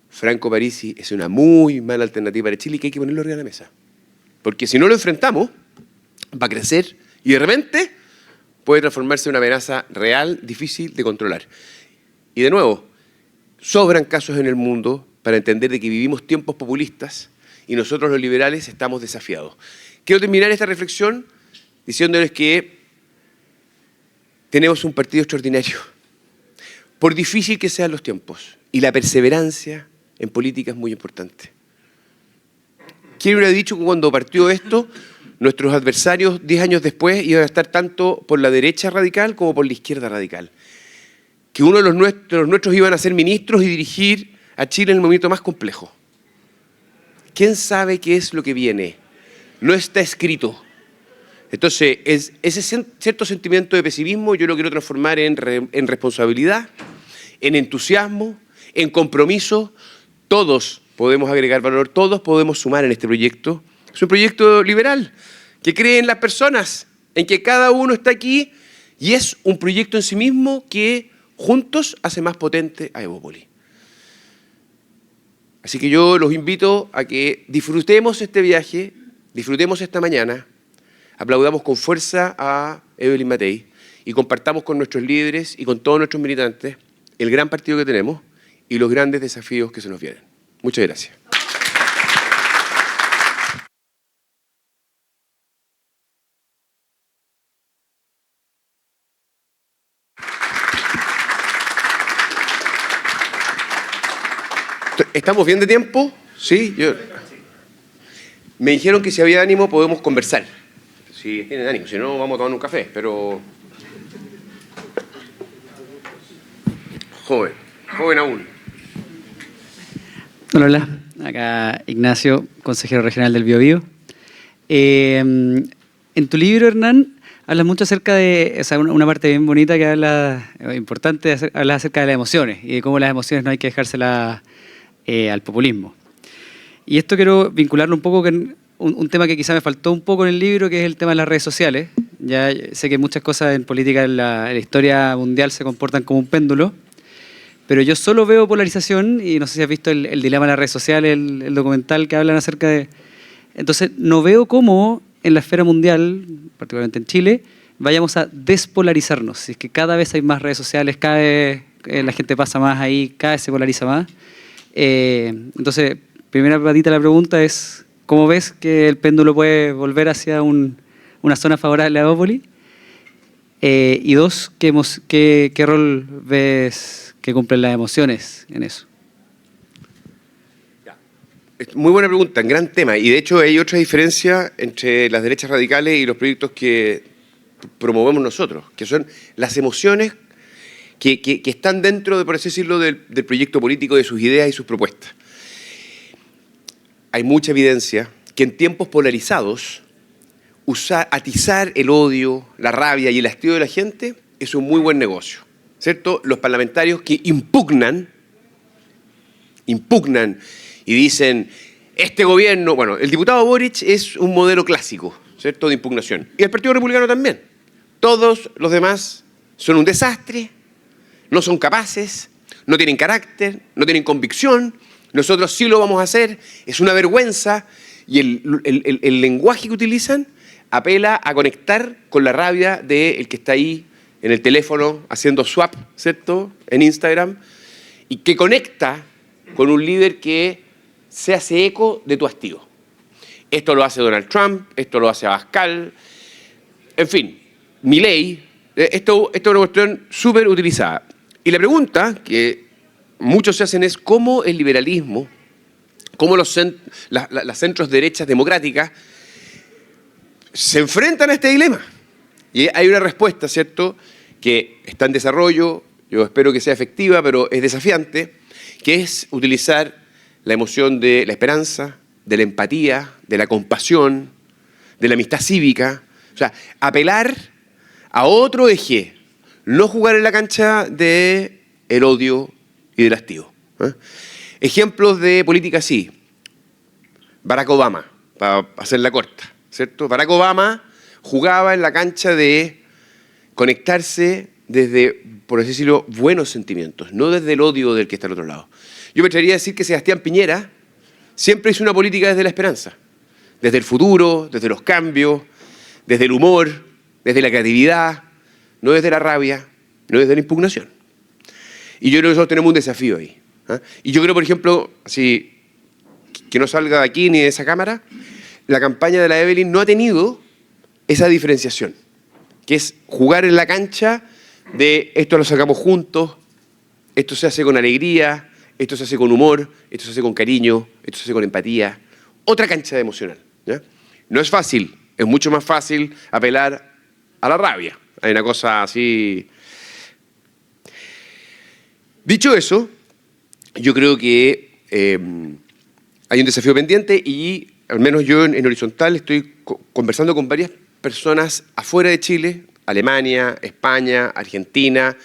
Franco Parisi es una muy mala alternativa para Chile y que hay que ponerlo arriba de la mesa. Porque si no lo enfrentamos, va a crecer y de repente puede transformarse en una amenaza real, difícil de controlar. Y de nuevo, sobran casos en el mundo para entender de que vivimos tiempos populistas y nosotros los liberales estamos desafiados. Quiero terminar esta reflexión diciéndoles que tenemos un partido extraordinario. Por difícil que sean los tiempos, y la perseverancia en política es muy importante. ¿Quién hubiera dicho que cuando partió esto, nuestros adversarios 10 años después iban a estar tanto por la derecha radical como por la izquierda radical? Que uno de los nuestros iban a ser ministros y dirigir a Chile en el momento más complejo. ¿Quién sabe qué es lo que viene? No está escrito. Entonces, ese cierto sentimiento de pesimismo yo lo quiero transformar en responsabilidad, en entusiasmo, en compromiso. Todos podemos agregar valor, todos podemos sumar en este proyecto. Es un proyecto liberal que cree en las personas, en que cada uno está aquí y es un proyecto en sí mismo que juntos hace más potente a Evópolis. Así que yo los invito a que disfrutemos este viaje, disfrutemos esta mañana, aplaudamos con fuerza a Evelyn Matei y compartamos con nuestros líderes y con todos nuestros militantes el gran partido que tenemos y los grandes desafíos que se nos vienen. Muchas gracias. ¿Estamos bien de tiempo? Sí, me dijeron que si había ánimo podemos conversar. Si tienen ánimo, si no vamos a tomar un café, pero... Joven aún. Hola, hola. Acá Ignacio, consejero regional del Biobío. En tu libro, Hernán, hablas mucho acerca de, o sea, una parte bien bonita que habla, importante, hablas acerca de las emociones y de cómo las emociones no hay que dejárselas al populismo. Y esto quiero vincularlo un poco con un tema que quizá me faltó un poco en el libro, que es el tema de las redes sociales. Ya sé que muchas cosas en política, en la historia mundial, se comportan como un péndulo, pero yo solo veo polarización, y no sé si has visto el dilema de las redes sociales, el documental que hablan acerca de... Entonces, no veo cómo en la esfera mundial, particularmente en Chile, vayamos a despolarizarnos. Si es que cada vez hay más redes sociales, cada vez la gente pasa más ahí, cada vez se polariza más. Entonces, primera patita de la pregunta es, ¿cómo ves que el péndulo puede volver hacia una zona favorable a Bópoli? Y dos, ¿qué rol ves que cumplen las emociones en eso? Muy buena pregunta, un gran tema. Y de hecho hay otra diferencia entre las derechas radicales y los proyectos que promovemos nosotros, que son las emociones que están dentro, de, por así decirlo, del proyecto político, de sus ideas y sus propuestas. Hay mucha evidencia que en tiempos polarizados, atizar el odio, la rabia y el hastío de la gente es un muy buen negocio, ¿cierto? Los parlamentarios que impugnan y dicen, este gobierno... Bueno, el diputado Boric es un modelo clásico, ¿cierto?, de impugnación. Y el Partido Republicano también. Todos los demás son un desastre, no son capaces, no tienen carácter, no tienen convicción. Nosotros sí lo vamos a hacer, es una vergüenza. Y el lenguaje que utilizan apela a conectar con la rabia del que está ahí en el teléfono haciendo swap, ¿cierto?, en Instagram, y que conecta con un líder que se hace eco de tu hastío. Esto lo hace Donald Trump, esto lo hace Abascal, en fin, Milei. Esto es una cuestión súper utilizada. Y la pregunta que muchos se hacen es cómo el liberalismo, cómo las centros derechas democráticas se enfrentan a este dilema. Y hay una respuesta, ¿cierto?, que está en desarrollo, yo espero que sea efectiva, pero es desafiante, que es utilizar la emoción de la esperanza, de la empatía, de la compasión, de la amistad cívica. O sea, apelar a otro eje, no jugar en la cancha del odio y del hastío. Ejemplos de política así. Barack Obama, para hacerla corta, ¿cierto? Barack Obama jugaba en la cancha de conectarse desde, por así decirlo, buenos sentimientos, no desde el odio del que está al otro lado. Yo me atrevería a decir que Sebastián Piñera siempre hizo una política desde la esperanza, desde el futuro, desde los cambios, desde el humor, desde la creatividad, no desde la rabia, no desde la impugnación. Y yo creo que nosotros tenemos un desafío ahí. Y yo creo, por ejemplo, así, que no salga de aquí ni de esa cámara, la campaña de la Evelyn no ha tenido esa diferenciación, que es jugar en la cancha de esto lo sacamos juntos, esto se hace con alegría, esto se hace con humor, esto se hace con cariño, esto se hace con empatía. Otra cancha emocional, ¿ya? No es fácil, es mucho más fácil apelar a la rabia. Hay una cosa así. Dicho eso, yo creo que hay un desafío pendiente y al menos yo en Horizontal estoy conversando con varias personas afuera de Chile, Alemania, España, Argentina,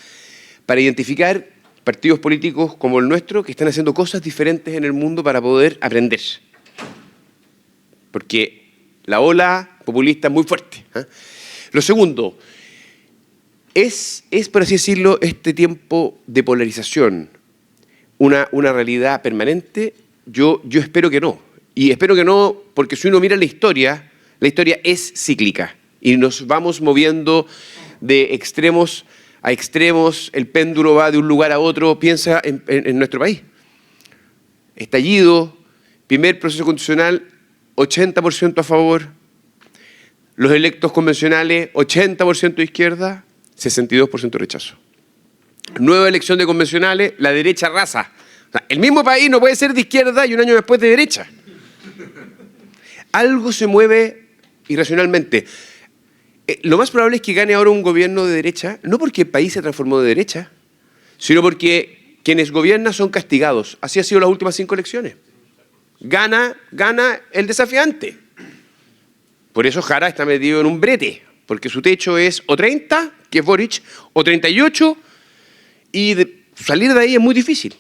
para identificar partidos políticos como el nuestro que están haciendo cosas diferentes en el mundo para poder aprender. Porque la ola populista es muy fuerte. Lo segundo, ¿es, por así decirlo, este tiempo de polarización una realidad permanente? Yo espero que no. Y espero que no, porque si uno mira la historia es cíclica y nos vamos moviendo de extremos a extremos, el péndulo va de un lugar a otro. Piensa en nuestro país. Estallido, primer proceso constitucional, 80% a favor. Los electos convencionales, 80% de izquierda, 62% de rechazo. Nueva elección de convencionales, la derecha arrasa, O sea, el mismo país no puede ser de izquierda y un año después de derecha. Algo se mueve irracionalmente. Lo más probable es que gane ahora un gobierno de derecha, no porque el país se transformó de derecha, sino porque quienes gobiernan son castigados. Así ha sido las últimas 5 elecciones. Gana el desafiante. Por eso Jara está metido en un brete, porque su techo es o 30, que es Boric, o 38, y salir de ahí es muy difícil.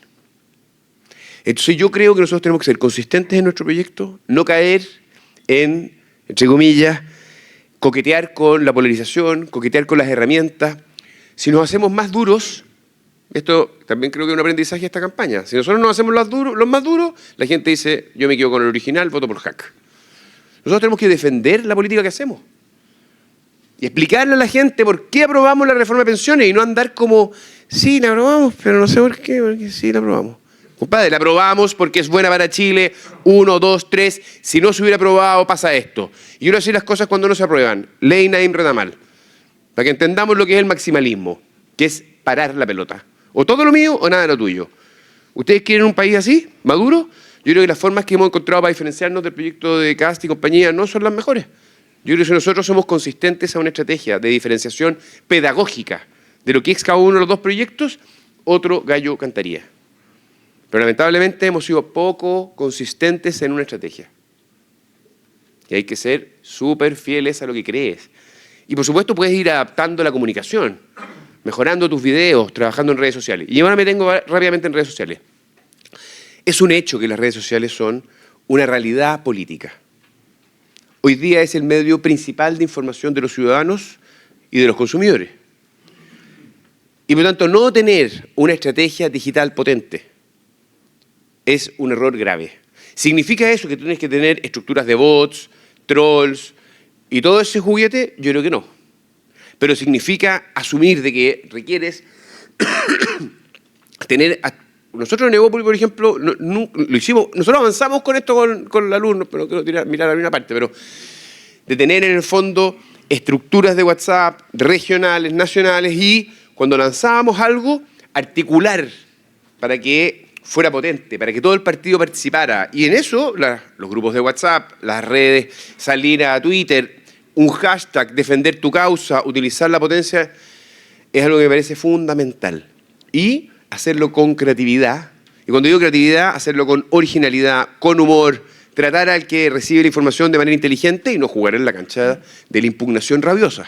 Entonces yo creo que nosotros tenemos que ser consistentes en nuestro proyecto, no caer en, entre comillas, coquetear con la polarización, coquetear con las herramientas. Si nos hacemos más duros, esto también creo que es un aprendizaje de esta campaña, si nosotros nos hacemos los más duros, la gente dice, yo me quedo con el original, voto por Hack. Nosotros tenemos que defender la política que hacemos y explicarle a la gente por qué aprobamos la reforma de pensiones y no andar como, sí, la aprobamos, pero no sé por qué, porque sí, la aprobamos. Compadre, la aprobamos porque es buena para Chile, 1, 2, 3, si no se hubiera aprobado pasa esto. Y yo voy a decir las cosas cuando no se aprueban. Ley Naim Retamal, para que entendamos lo que es el maximalismo, que es parar la pelota. O todo lo mío o nada de lo tuyo. ¿Ustedes quieren un país así, maduro? Yo creo que las formas que hemos encontrado para diferenciarnos del proyecto de Kast y compañía no son las mejores. Yo creo que si nosotros somos consistentes a una estrategia de diferenciación pedagógica de lo que es cada uno de los dos proyectos, otro gallo cantaría. Pero lamentablemente hemos sido poco consistentes en una estrategia. Y hay que ser súper fieles a lo que crees. Y por supuesto puedes ir adaptando la comunicación, mejorando tus videos, trabajando en redes sociales. Y ahora me tengo rápidamente en redes sociales. Es un hecho que las redes sociales son una realidad política. Hoy día es el medio principal de información de los ciudadanos y de los consumidores. Y por lo tanto, no tener una estrategia digital potente es un error grave. ¿Significa eso que tú tienes que tener estructuras de bots, trolls y todo ese juguete? Yo creo que no. Pero significa asumir de que requieres tener... Nosotros en Evópolis, por ejemplo, lo hicimos, nosotros avanzamos con esto con la luz, pero no quiero mirar a una parte, pero de tener en el fondo estructuras de WhatsApp regionales, nacionales y cuando lanzábamos algo, articular para que fuera potente, para que todo el partido participara. Y en eso, los grupos de WhatsApp, las redes, salir a Twitter, un hashtag, defender tu causa, utilizar la potencia, es algo que me parece fundamental. Y hacerlo con creatividad. Y cuando digo creatividad, hacerlo con originalidad, con humor, tratar al que recibe la información de manera inteligente y no jugar en la cancha de la impugnación rabiosa.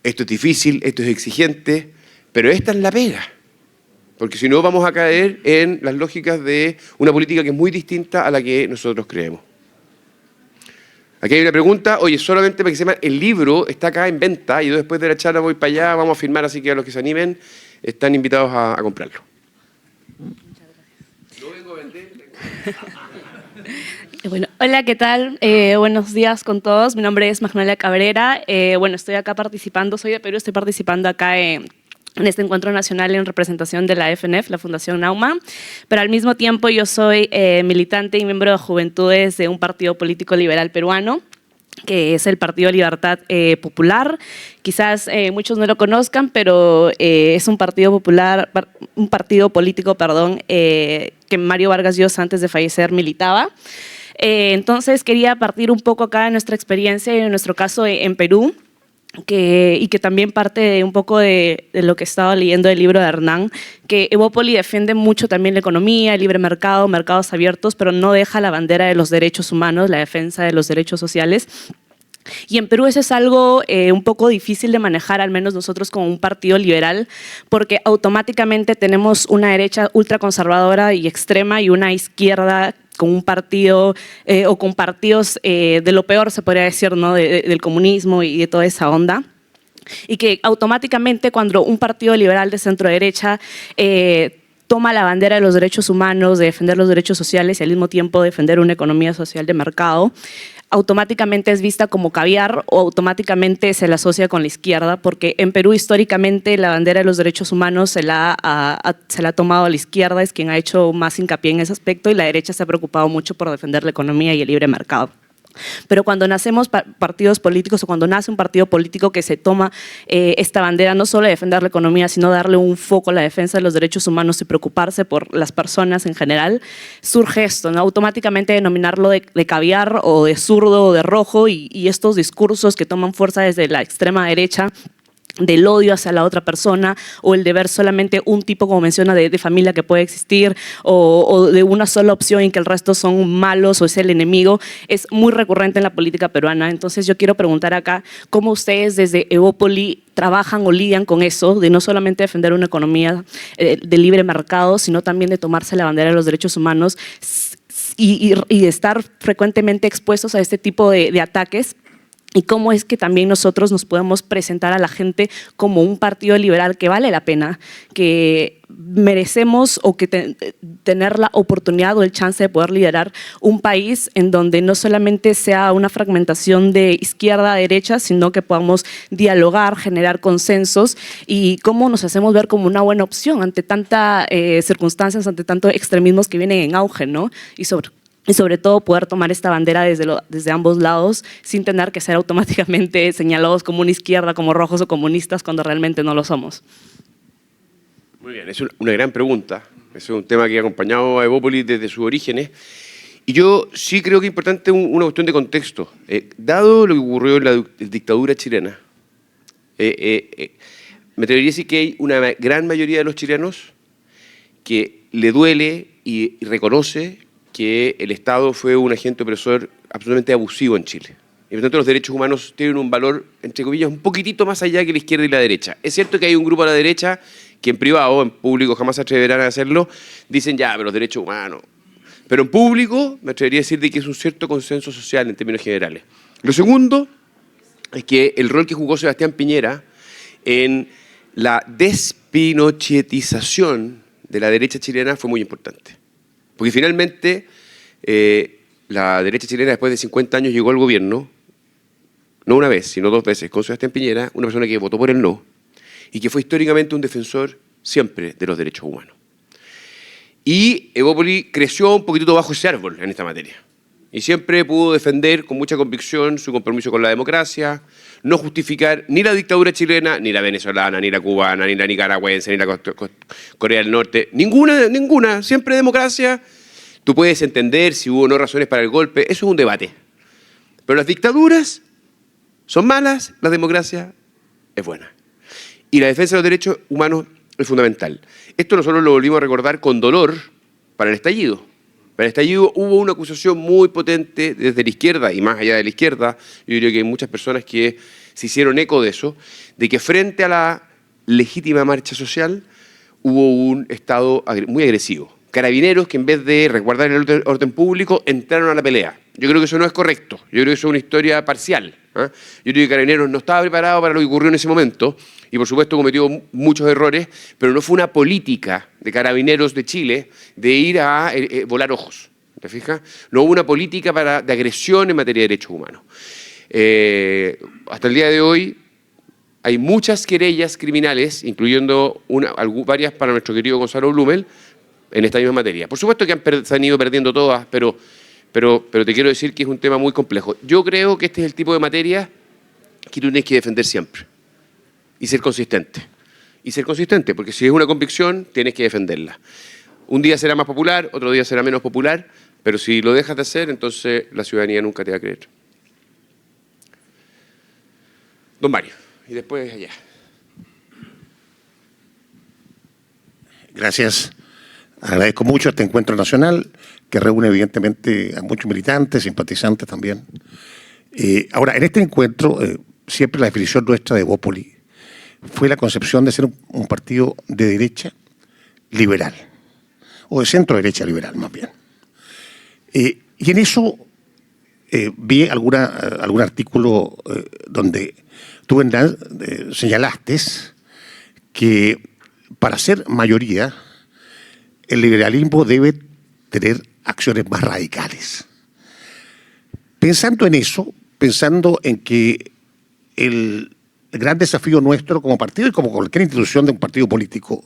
Esto es difícil, esto es exigente, pero esta es la pega. Porque si no vamos a caer en las lógicas de una política que es muy distinta a la que nosotros creemos. Aquí hay una pregunta, oye, solamente para que sepan, el libro está acá en venta y yo después de la charla voy para allá, vamos a firmar, así que a los que se animen están invitados a comprarlo. Muchas gracias. No vengo a vender. Bueno, hola, ¿qué tal? Buenos días con todos. Mi nombre es Magnolia Cabrera. Bueno, estoy acá participando, soy de Perú, estoy participando acá en este encuentro nacional en representación de la FNF, la Fundación Nauma, pero al mismo tiempo yo soy militante y miembro de juventudes de un partido político liberal peruano, que es el Partido Libertad Popular. Quizás muchos no lo conozcan, pero es un partido político, que Mario Vargas Llosa, antes de fallecer, militaba. Entonces quería partir un poco acá de nuestra experiencia y en nuestro caso en Perú, y que también parte de un poco de lo que he estado leyendo del libro de Hernán, que Evópolis defiende mucho también la economía, el libre mercado, mercados abiertos, pero no deja la bandera de los derechos humanos, la defensa de los derechos sociales. Y en Perú eso es algo un poco difícil de manejar, al menos nosotros como un partido liberal, porque automáticamente tenemos una derecha ultraconservadora y extrema y una izquierda con un partido o con partidos de lo peor, se podría decir, ¿no? Del comunismo y de toda esa onda. Y que automáticamente cuando un partido liberal de centro derecha toma la bandera de los derechos humanos, de defender los derechos sociales y al mismo tiempo defender una economía social de mercado, automáticamente es vista como caviar o automáticamente se la asocia con la izquierda, porque en Perú históricamente la bandera de los derechos humanos se la ha tomado a la izquierda, es quien ha hecho más hincapié en ese aspecto, y la derecha se ha preocupado mucho por defender la economía y el libre mercado. Pero cuando nacemos partidos políticos o cuando nace un partido político que se toma esta bandera, no solo de defender la economía, sino darle un foco a la defensa de los derechos humanos y preocuparse por las personas en general, surge esto, ¿no? Automáticamente denominarlo de caviar o de zurdo o de rojo y estos discursos que toman fuerza desde la extrema derecha, del odio hacia la otra persona o el de ver solamente un tipo, como menciona, de familia que puede existir o de una sola opción y que el resto son malos o es el enemigo, es muy recurrente en la política peruana. Entonces yo quiero preguntar acá cómo ustedes desde Evópoli trabajan o lidian con eso, de no solamente defender una economía de libre mercado, sino también de tomarse la bandera de los derechos humanos y de estar frecuentemente expuestos a este tipo de ataques. Y cómo es que también nosotros nos podemos presentar a la gente como un partido liberal que vale la pena, que merecemos o que tener la oportunidad o el chance de poder liderar un país en donde no solamente sea una fragmentación de izquierda a derecha, sino que podamos dialogar, generar consensos y cómo nos hacemos ver como una buena opción ante tantas circunstancias, ante tantos extremismos que vienen en auge, ¿no? Y sobre todo poder tomar esta bandera desde ambos lados sin tener que ser automáticamente señalados como una izquierda, como rojos o comunistas, cuando realmente no lo somos. Muy bien, es una gran pregunta. Es un tema que ha acompañado a Evópolis desde sus orígenes. Y yo sí creo que es importante una cuestión de contexto. Dado lo que ocurrió en la dictadura chilena, me atrevería a decir que hay una gran mayoría de los chilenos que le duele y reconoce que el Estado fue un agente opresor absolutamente abusivo en Chile. Y por tanto los derechos humanos tienen un valor, entre comillas, un poquitito más allá que la izquierda y la derecha. Es cierto que hay un grupo a la derecha que en privado, en público jamás se atreverán a hacerlo, dicen ya, pero los derechos humanos. Pero en público me atrevería a decir de que es un cierto consenso social en términos generales. Lo segundo es que el rol que jugó Sebastián Piñera en la despinochetización de la derecha chilena fue muy importante. Porque finalmente la derecha chilena después de 50 años llegó al gobierno, no una vez, sino 2 veces, con Sebastián Piñera, una persona que votó por el no y que fue históricamente un defensor siempre de los derechos humanos. Y Evópoli creció un poquitito bajo ese árbol en esta materia. Y siempre pudo defender con mucha convicción su compromiso con la democracia, no justificar ni la dictadura chilena, ni la venezolana, ni la cubana, ni la nicaragüense, ni la Corea del Norte. Ninguna. Siempre democracia. Tú puedes entender si hubo o no razones para el golpe. Eso es un debate. Pero las dictaduras son malas, la democracia es buena. Y la defensa de los derechos humanos es fundamental. Esto nosotros lo volvimos a recordar con dolor para el estallido. Para el estallido hubo una acusación muy potente desde la izquierda y más allá de la izquierda. Yo diría que hay muchas personas que se hicieron eco de eso, de que frente a la legítima marcha social hubo un Estado muy agresivo. Carabineros que en vez de resguardar el orden público entraron a la pelea. Yo creo que eso no es correcto. Yo creo que eso es una historia parcial. Yo creo que Carabineros no estaba preparado para lo que ocurrió en ese momento y por supuesto cometió muchos errores, pero no fue una política de Carabineros de Chile de ir a volar ojos. ¿Te fijas? No hubo una política de agresión en materia de derechos humanos. Hasta el día de hoy hay muchas querellas criminales, incluyendo varias para nuestro querido Gonzalo Blumel, en esta misma materia. Por supuesto que se han ido perdiendo todas, pero te quiero decir que es un tema muy complejo. Yo creo que este es el tipo de materia que tú tienes que defender siempre y ser consistente. Porque si es una convicción, tienes que defenderla. Un día será más popular, otro día será menos popular, pero si lo dejas de hacer, entonces la ciudadanía nunca te va a creer. Don Mario, y después allá. Gracias. Agradezco mucho este encuentro nacional que reúne evidentemente a muchos militantes, simpatizantes también. Ahora, en este encuentro, siempre la definición nuestra de Evópoli fue la concepción de ser un partido de derecha liberal, o de centro-derecha liberal más bien. Y en eso vi algún artículo donde tú, Hernán, señalaste que para ser mayoría el liberalismo debe tener acciones más radicales. Pensando en eso, pensando en que el gran desafío nuestro como partido y como cualquier institución de un partido político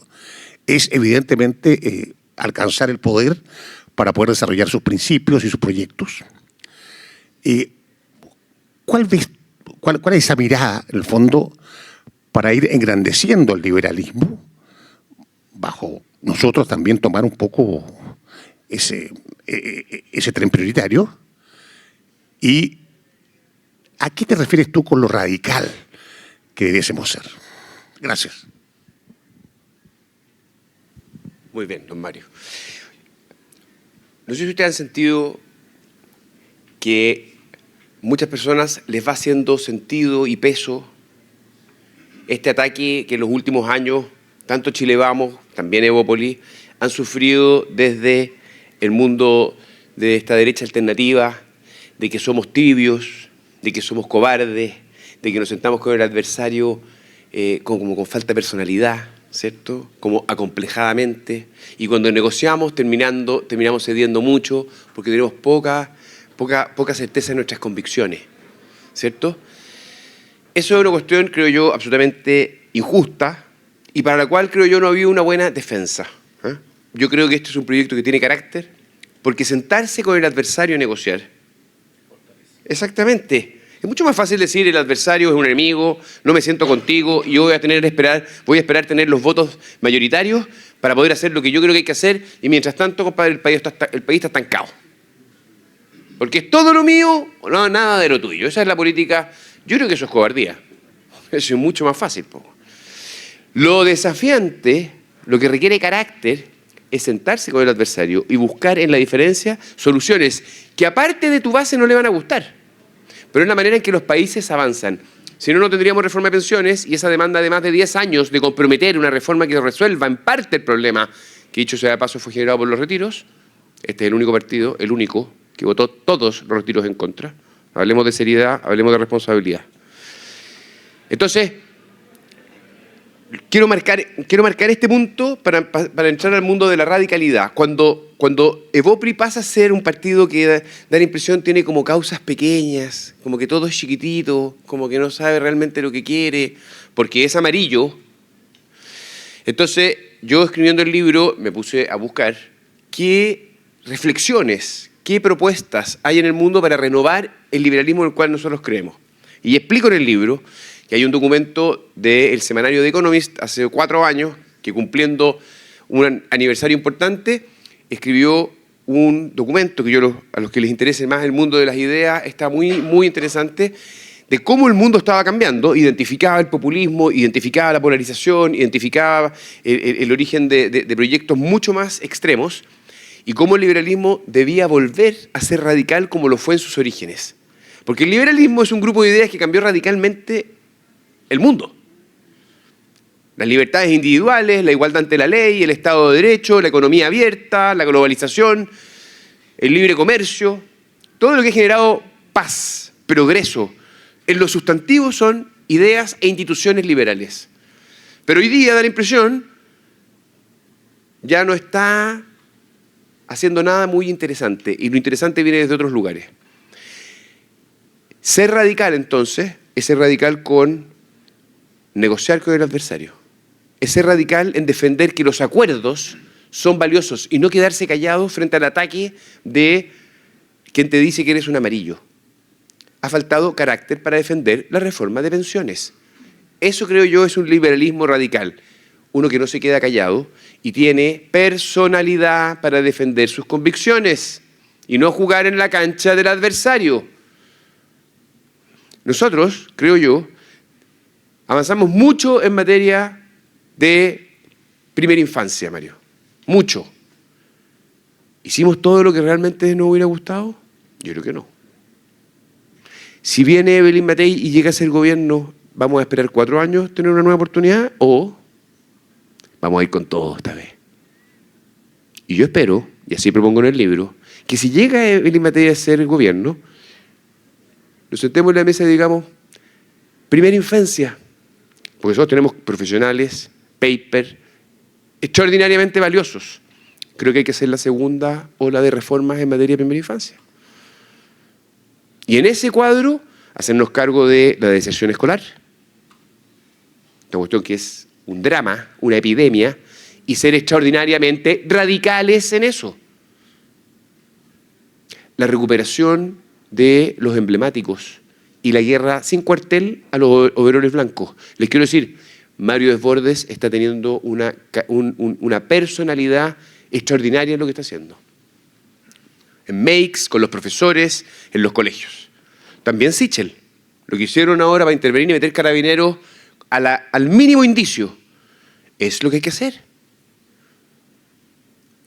es evidentemente alcanzar el poder para poder desarrollar sus principios y sus proyectos. ¿Cuál es esa mirada, en el fondo, para ir engrandeciendo el liberalismo, bajo nosotros también tomar un poco ese tren prioritario? ¿Y a qué te refieres tú con lo radical que debiésemos ser? Gracias. Muy bien, don Mario. No sé si ustedes han sentido que muchas personas les va haciendo sentido y peso este ataque que en los últimos años, tanto Chile Vamos, también Evópolis, han sufrido desde el mundo de esta derecha alternativa, de que somos tibios, de que somos cobardes, de que nos sentamos con el adversario como con falta de personalidad, ¿cierto? Como acomplejadamente. Y cuando negociamos terminamos cediendo mucho porque tenemos poca certeza en nuestras convicciones, ¿cierto? Eso es una cuestión, creo yo, absolutamente injusta y para la cual, creo yo, no ha habido una buena defensa. Yo creo que este es un proyecto que tiene carácter porque sentarse con el adversario a negociar. Exactamente. Es mucho más fácil decir el adversario es un enemigo, no me siento contigo y yo voy a esperar tener los votos mayoritarios para poder hacer lo que yo creo que hay que hacer y mientras tanto, compadre, el país está estancado. Porque es todo lo mío, no, nada de lo tuyo. Esa es la política. Yo creo que eso es cobardía. Eso es mucho más fácil. Lo desafiante, lo que requiere carácter, es sentarse con el adversario y buscar en la diferencia soluciones que aparte de tu base no le van a gustar. Pero es la manera en que los países avanzan. Si no, no tendríamos reforma de pensiones y esa demanda de más de 10 años de comprometer una reforma que resuelva en parte el problema, que dicho sea de paso fue generado por los retiros. Este es el único partido, el único, que votó todos los retiros en contra. Hablemos de seriedad, hablemos de responsabilidad. Entonces, quiero marcar este punto para entrar al mundo de la radicalidad. Cuando Evópolis pasa a ser un partido que da la impresión tiene como causas pequeñas, como que todo es chiquitito, como que no sabe realmente lo que quiere, porque es amarillo. Entonces, yo escribiendo el libro me puse a buscar qué reflexiones, qué propuestas hay en el mundo para renovar el liberalismo en el cual nosotros creemos. Y explico en el libro que hay un documento del semanario The Economist hace 4 años que cumpliendo un aniversario importante escribió un documento que a los que les interese más el mundo de las ideas está muy, muy interesante de cómo el mundo estaba cambiando, identificaba el populismo, identificaba la polarización, identificaba el origen de proyectos mucho más extremos y cómo el liberalismo debía volver a ser radical como lo fue en sus orígenes. Porque el liberalismo es un grupo de ideas que cambió radicalmente el mundo. Las libertades individuales, la igualdad ante la ley, el Estado de Derecho, la economía abierta, la globalización, el libre comercio, todo lo que ha generado paz, progreso, en lo sustantivo son ideas e instituciones liberales. Pero hoy día da la impresión, ya no está haciendo nada muy interesante, y lo interesante viene desde otros lugares. Ser radical, entonces, es ser radical con negociar con el adversario. Es ser radical en defender que los acuerdos son valiosos y no quedarse callado frente al ataque de quien te dice que eres un amarillo. Ha faltado carácter para defender la reforma de pensiones. Eso, creo yo, es un liberalismo radical. Uno que no se queda callado y tiene personalidad para defender sus convicciones y no jugar en la cancha del adversario. Nosotros, creo yo, avanzamos mucho en materia de primera infancia, Mario. Mucho. ¿Hicimos todo lo que realmente nos hubiera gustado? Yo creo que no. Si viene Evelyn Matei y llega a ser gobierno, ¿vamos a esperar 4 años tener una nueva oportunidad? ¿O vamos a ir con todo esta vez? Y yo espero, y así propongo en el libro, que si llega Evelyn Matei a ser gobierno, nos sentemos en la mesa y digamos, primera infancia, porque nosotros tenemos profesionales, paper, extraordinariamente valiosos. Creo que hay que hacer la segunda ola de reformas en materia de primera infancia. Y en ese cuadro, hacernos cargo de la deserción escolar. Esta cuestión que es un drama, una epidemia, y ser extraordinariamente radicales en eso. La recuperación de los emblemáticos y la guerra sin cuartel a los overoles blancos. Les quiero decir, Mario Desbordes está teniendo una personalidad extraordinaria en lo que está haciendo. En Makes, con los profesores, en los colegios. También Sichel. Lo que hicieron ahora para intervenir y meter carabineros al mínimo indicio es lo que hay que hacer.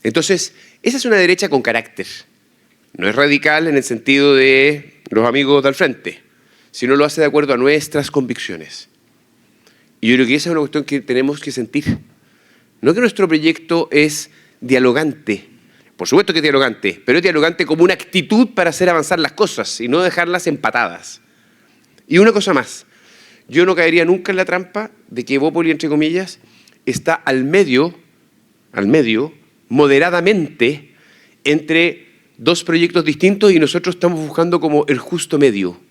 Entonces, esa es una derecha con carácter. No es radical en el sentido de los amigos del frente, sino lo hace de acuerdo a nuestras convicciones. Y yo creo que esa es una cuestión que tenemos que sentir. No que nuestro proyecto es dialogante. Por supuesto que es dialogante, pero es dialogante como una actitud para hacer avanzar las cosas y no dejarlas empatadas. Y una cosa más. Yo no caería nunca en la trampa de que Evópoli, entre comillas, está al medio, moderadamente, entre dos proyectos distintos y nosotros estamos buscando como el justo medio.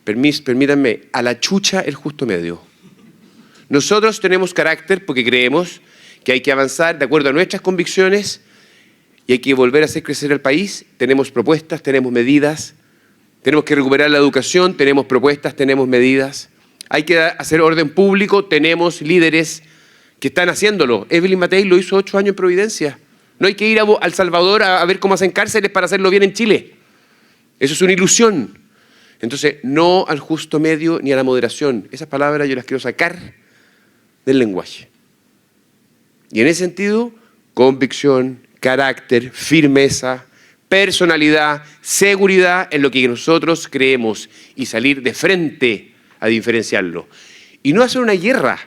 Permítanme, a la chucha el justo medio. Nosotros tenemos carácter porque creemos que hay que avanzar de acuerdo a nuestras convicciones y hay que volver a hacer crecer al país. Tenemos propuestas, tenemos medidas, tenemos que recuperar la educación, tenemos propuestas, tenemos medidas. Hay que hacer orden público, tenemos líderes que están haciéndolo. Evelyn Matei lo hizo 8 años en Providencia. No hay que ir a El Salvador a ver cómo hacen cárceles para hacerlo bien en Chile. Eso es una ilusión. Entonces, no al justo medio ni a la moderación. Esas palabras yo las quiero sacar del lenguaje. Y en ese sentido, convicción, carácter, firmeza, personalidad, seguridad en lo que nosotros creemos y salir de frente a diferenciarlo. Y no hacer una guerra,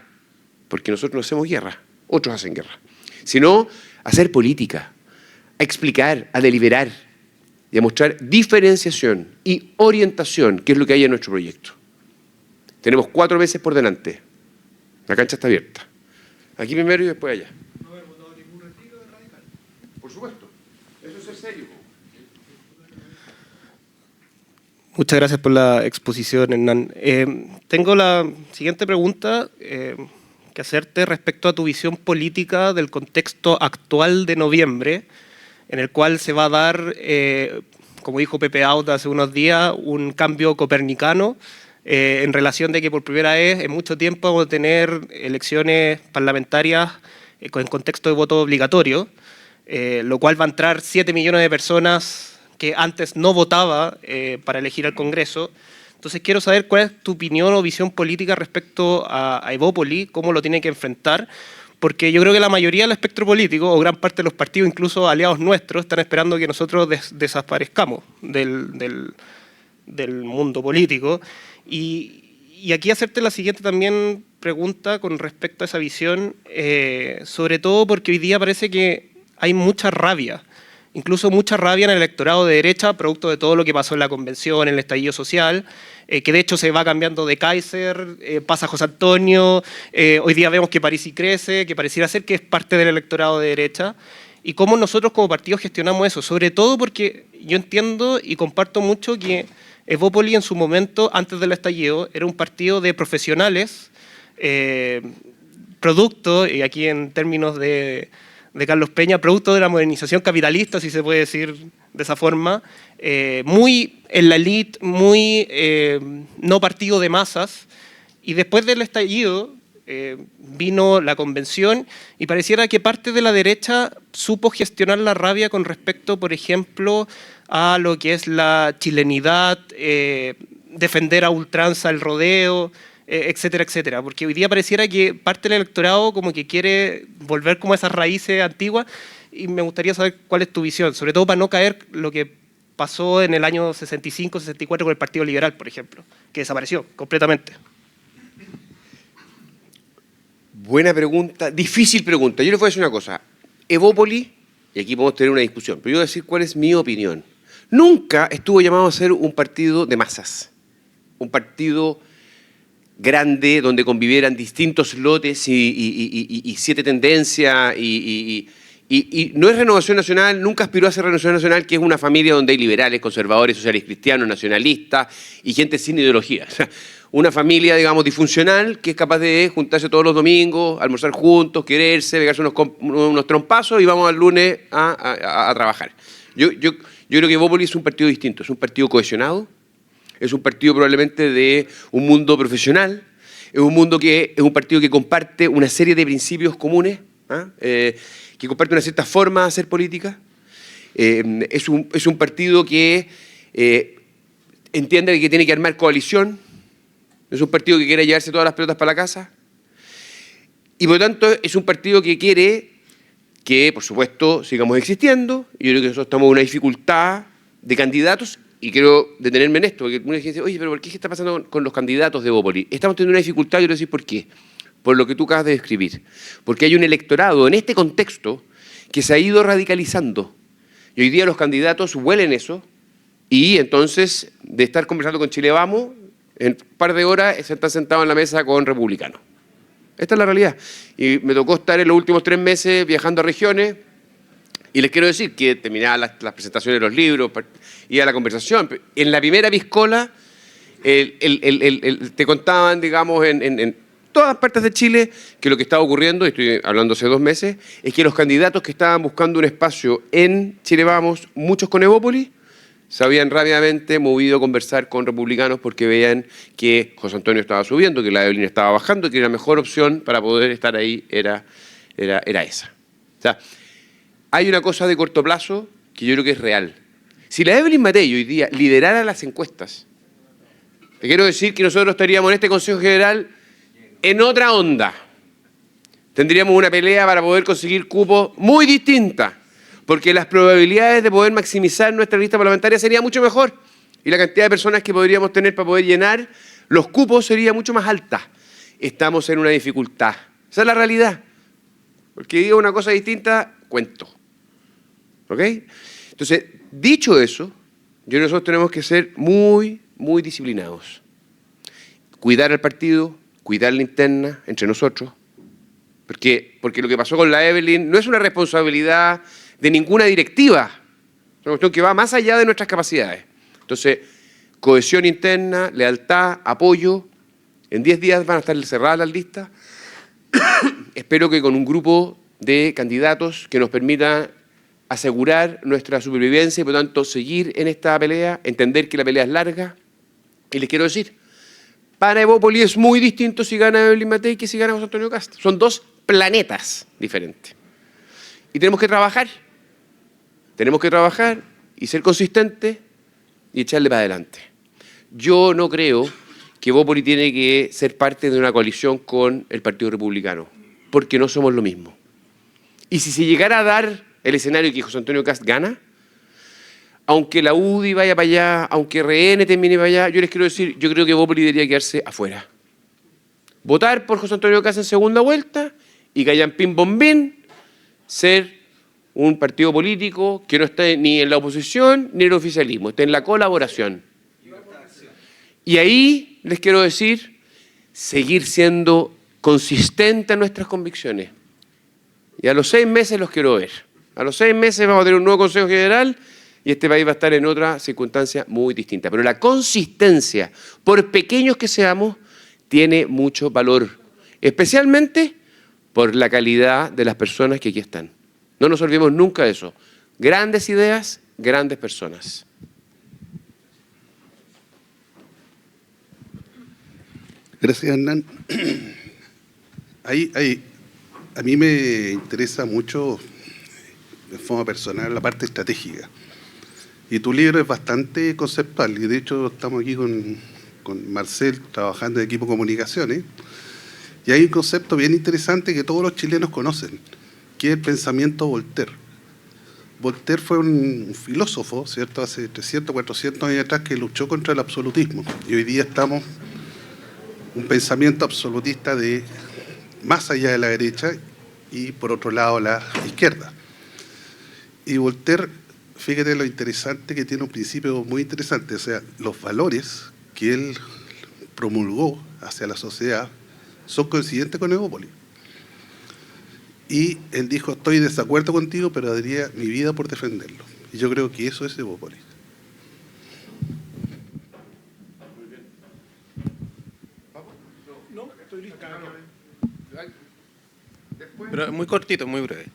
porque nosotros no hacemos guerra, otros hacen guerra, sino hacer política, a explicar, a deliberar y a mostrar diferenciación y orientación, que es lo que hay en nuestro proyecto. Tenemos 4 meses por delante. La cancha está abierta. Aquí primero y después allá. No haber votado ningún retiro de radical. Por supuesto. Eso es ser serio. Muchas gracias por la exposición, Hernán. Tengo la siguiente pregunta que hacerte respecto a tu visión política del contexto actual de noviembre, en el cual se va a dar, como dijo Pepe Out hace unos días, un cambio copernicano en relación de que por primera vez en mucho tiempo vamos a tener elecciones parlamentarias en contexto de voto obligatorio, lo cual va a entrar 7 millones de personas que antes no votaba para elegir al Congreso. Entonces quiero saber cuál es tu opinión o visión política respecto a Evópoli, cómo lo tiene que enfrentar, porque yo creo que la mayoría del espectro político, o gran parte de los partidos, incluso aliados nuestros, están esperando que nosotros desaparezcamos del mundo político. Y aquí hacerte la siguiente también pregunta con respecto a esa visión, sobre todo porque hoy día parece que hay mucha rabia, incluso mucha rabia en el electorado de derecha, producto de todo lo que pasó en la convención, en el estallido social, que de hecho se va cambiando de Kaiser, pasa José Antonio, hoy día vemos que París y crece, que pareciera ser que es parte del electorado de derecha, y cómo nosotros como partido gestionamos eso, sobre todo porque yo entiendo y comparto mucho que Evópoli en su momento, antes del estallido, era un partido de profesionales, producto, y aquí en términos de Carlos Peña, producto de la modernización capitalista, si se puede decir de esa forma, muy en la élite, muy no partido de masas, y después del estallido vino la convención y pareciera que parte de la derecha supo gestionar la rabia con respecto, por ejemplo, a lo que es la chilenidad, defender a ultranza el rodeo, etcétera, etcétera. Porque hoy día pareciera que parte del electorado como que quiere volver como a esas raíces antiguas y me gustaría saber cuál es tu visión, sobre todo para no caer lo que pasó en el año 65, 64 con el Partido Liberal, por ejemplo, que desapareció completamente. Buena pregunta, difícil pregunta. Yo les voy a decir una cosa. Evópoli, y aquí podemos tener una discusión, pero yo voy a decir cuál es mi opinión. Nunca estuvo llamado a ser un partido de masas, un partido grande donde convivieran distintos lotes y 7 tendencias y no es Renovación Nacional, nunca aspiró a ser Renovación Nacional, que es una familia donde hay liberales, conservadores, sociales, cristianos, nacionalistas y gente sin ideología. Una familia, digamos, disfuncional que es capaz de juntarse todos los domingos, almorzar juntos, quererse, pegarse unos trompazos y vamos al lunes a trabajar. Yo Yo creo que Evópolis es un partido distinto, es un partido cohesionado, es un partido probablemente de un mundo profesional, es un partido que comparte una serie de principios comunes, que comparte una cierta forma de hacer política. Es un partido que entiende que tiene que armar coalición, es un partido que quiere llevarse todas las pelotas para la casa, y por lo tanto es un partido que quiere que, por supuesto, sigamos existiendo. Yo creo que nosotros estamos en una dificultad de candidatos, y quiero detenerme en esto, porque mucha gente dice, oye, pero ¿por qué está pasando con los candidatos de Evópolis? Estamos teniendo una dificultad, yo quiero decir por qué. Por lo que tú acabas de describir. Porque hay un electorado en este contexto que se ha ido radicalizando. Y hoy día los candidatos huelen eso, y entonces, de estar conversando con Chile Vamos, en un par de horas se están sentados en la mesa con republicanos. Esta es la realidad. Y me tocó estar en los últimos 3 meses viajando a regiones, y les quiero decir que terminaba las presentaciones de los libros, iba a la conversación. En la primera piscola, te contaban, digamos, en todas partes de Chile, que lo que estaba ocurriendo, y estoy hablando hace 2 meses, es que los candidatos que estaban buscando un espacio en Chile Vamos, muchos con Evópolis, se habían rápidamente movido a conversar con republicanos porque veían que José Antonio estaba subiendo, que la Evelyn estaba bajando, que la mejor opción para poder estar ahí era esa. O sea, hay una cosa de corto plazo que yo creo que es real. Si la Evelyn Matei hoy día liderara las encuestas, te quiero decir que nosotros estaríamos en este Consejo General en otra onda. Tendríamos una pelea para poder conseguir cupos muy distinta, porque las probabilidades de poder maximizar nuestra lista parlamentaria sería mucho mejor, y la cantidad de personas que podríamos tener para poder llenar los cupos sería mucho más alta. Estamos en una dificultad. Esa es la realidad. Porque digo una cosa distinta, cuento. ¿Ok? Entonces, dicho eso, yo creo que nosotros tenemos que ser muy, muy disciplinados. Cuidar al partido, cuidar la interna entre nosotros, porque lo que pasó con la Evelyn no es una responsabilidad de ninguna directiva, es una cuestión que va más allá de nuestras capacidades. Entonces, cohesión interna, lealtad, apoyo. En 10 días van a estar cerradas las listas. Espero que con un grupo de candidatos que nos permita asegurar nuestra supervivencia y por lo tanto seguir en esta pelea, entender que la pelea es larga. Y les quiero decir, para Evópolis es muy distinto si gana Evelyn Matei que si gana José Antonio Kast. Son 2 planetas diferentes. Y tenemos que trabajar. Tenemos que trabajar y ser consistentes y echarle para adelante. Yo no creo que Evópolis tiene que ser parte de una coalición con el Partido Republicano, porque no somos lo mismo. Y si se llegara a dar el escenario que José Antonio Kast gana, aunque la UDI vaya para allá, aunque RN termine para allá, yo les quiero decir, yo creo que Evópolis debería quedarse afuera. Votar por José Antonio Kast en segunda vuelta y Callampín Bombín ser un partido político que no esté ni en la oposición ni en el oficialismo, esté en la colaboración. Y ahí les quiero decir, seguir siendo consistentes en nuestras convicciones. Y a los 6 meses los quiero ver. A los 6 meses vamos a tener un nuevo Consejo General y este país va a estar en otra circunstancia muy distinta. Pero la consistencia, por pequeños que seamos, tiene mucho valor, especialmente por la calidad de las personas que aquí están. No nos olvidemos nunca de eso. Grandes ideas, grandes personas. Gracias, Hernán. A mí me interesa mucho, de forma personal, la parte estratégica. Y tu libro es bastante conceptual. Y de hecho estamos aquí con Marcel trabajando en equipo de comunicaciones. Y hay un concepto bien interesante que todos los chilenos conocen, que es el pensamiento Voltaire. Voltaire fue un filósofo, ¿cierto?, hace 300, 400 años atrás, que luchó contra el absolutismo. Y hoy día estamos un pensamiento absolutista de más allá de la derecha y por otro lado la izquierda. Y Voltaire, fíjate lo interesante que tiene un principio muy interesante, o sea, los valores que él promulgó hacia la sociedad son coincidentes con Evópolis. Y él dijo, estoy en desacuerdo contigo, pero daría mi vida por defenderlo. Y yo creo que eso es Evópolis. Pero muy cortito, muy breve.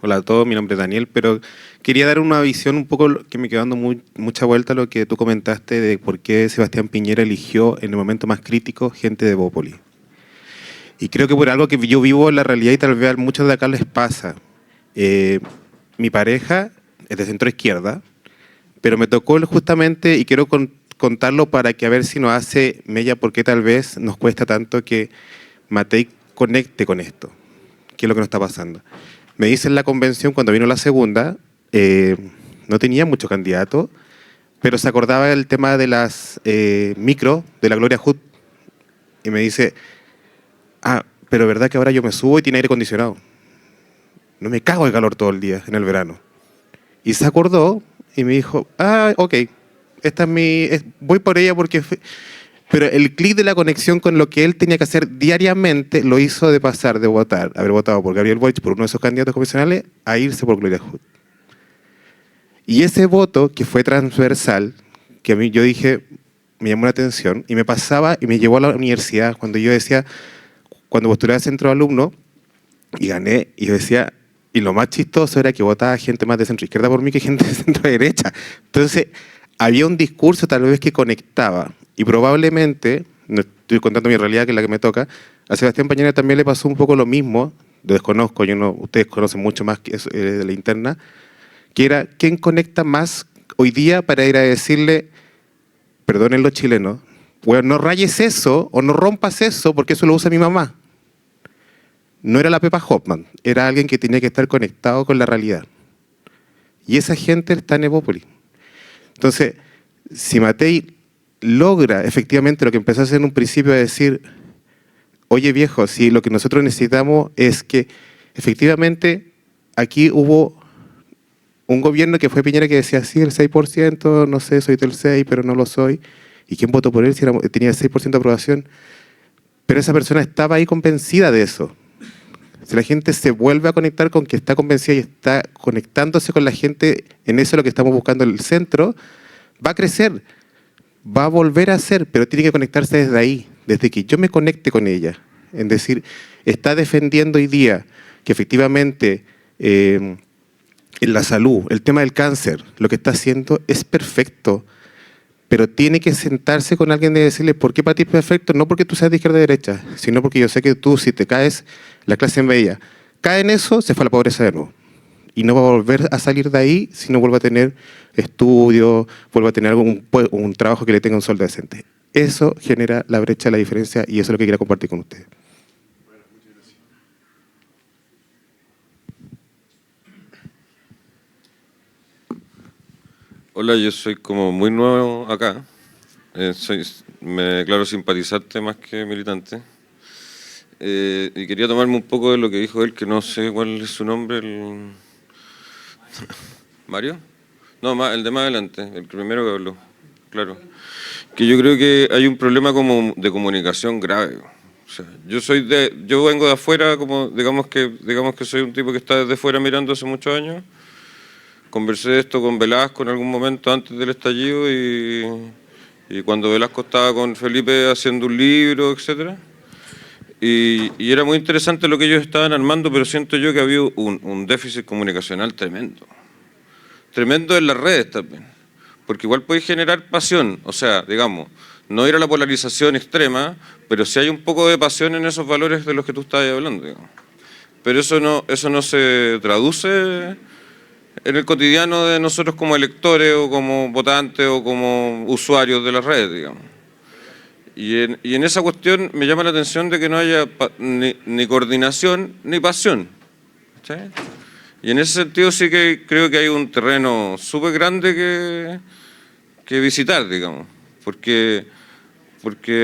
Hola a todos, mi nombre es Daniel, pero quería dar una visión un poco que me quedó dando mucha vuelta a lo que tú comentaste de por qué Sebastián Piñera eligió en el momento más crítico gente de Bópoli. Y creo que por algo que yo vivo en la realidad y tal vez a muchos de acá les pasa. Mi pareja es de centro izquierda, pero me tocó justamente, y quiero contarlo para que a ver si nos hace mella por qué tal vez nos cuesta tanto que Matei conecte con esto, qué es lo que nos está pasando. Me dice en la convención, cuando vino la segunda, no tenía mucho candidato, pero se acordaba del tema de las micro, de la Gloria Hood, y me dice, pero verdad que ahora yo me subo y tiene aire acondicionado. No me cago de calor todo el día en el verano. Y se acordó y me dijo, ok, esta es voy por ella porque... Pero el clic de la conexión con lo que él tenía que hacer diariamente lo hizo de pasar de haber votado por Gabriel Boric, por uno de esos candidatos convencionales, a irse por Gloria Hood. Y ese voto, que fue transversal, que a mí yo dije, me llamó la atención, y me pasaba y me llevó a la universidad, cuando yo decía, cuando postulé a centro de alumno, y gané, y yo decía, y lo más chistoso era que votaba gente más de centro izquierda por mí que gente de centro derecha. Entonces, había un discurso tal vez que conectaba. Y probablemente, no estoy contando mi realidad, que es la que me toca, a Sebastián Piñera también le pasó un poco lo mismo, lo desconozco, ustedes conocen mucho más que eso, de la interna, que era, ¿quién conecta más hoy día para ir a decirle, perdonen los chilenos, bueno, no rayes eso o no rompas eso porque eso lo usa mi mamá? No era la Pepa Hoffman, era alguien que tenía que estar conectado con la realidad. Y esa gente está en Evópolis. Entonces, si Matei logra efectivamente lo que empezó a hacer en un principio, a decir, oye viejo, si lo que nosotros necesitamos es que efectivamente aquí hubo un gobierno que fue Piñera que decía, sí, el 6%, no sé, soy del 6%, pero no lo soy. ¿Y quién votó por él si tenía el 6% de aprobación? Pero esa persona estaba ahí convencida de eso. Si la gente se vuelve a conectar con que está convencida y está conectándose con la gente, en eso es lo que estamos buscando en el centro, va a crecer. Va a volver a ser, pero tiene que conectarse desde ahí, desde que yo me conecte con ella. Es decir, está defendiendo hoy día que efectivamente en la salud, el tema del cáncer, lo que está haciendo es perfecto, pero tiene que sentarse con alguien y decirle, ¿por qué para ti es perfecto? No porque tú seas de izquierda o de derecha, sino porque yo sé que tú, si te caes, la clase media, cae en eso, se fue a la pobreza de nuevo. Y no va a volver a salir de ahí si no vuelve a tener estudios, vuelve a tener un trabajo que le tenga un sueldo decente. Eso genera la brecha, la diferencia, y eso es lo que quería compartir con ustedes. Hola, yo soy como muy nuevo acá. Me declaro simpatizante más que militante. Y quería tomarme un poco de lo que dijo él, que no sé cuál es su nombre. ¿Mario? No, el de más adelante, el primero que habló. Claro. Que yo creo que hay un problema como de comunicación grave. O sea, yo vengo de afuera, como digamos que soy un tipo que está desde fuera mirando hace muchos años. Conversé esto con Velasco en algún momento antes del estallido y cuando Velasco estaba con Felipe haciendo un libro, etcétera. Y era muy interesante lo que ellos estaban armando, pero siento yo que había un déficit comunicacional tremendo. Tremendo en las redes también. Porque igual puede generar pasión, o sea, digamos, no ir a la polarización extrema, pero sí hay un poco de pasión en esos valores de los que tú estabas hablando, digamos. Pero eso no se traduce en el cotidiano de nosotros como electores o como votantes o como usuarios de las redes, digamos. Y en esa cuestión me llama la atención de que no haya ni coordinación ni pasión. ¿Sí? Y en ese sentido sí que creo que hay un terreno súper grande que visitar, digamos. Porque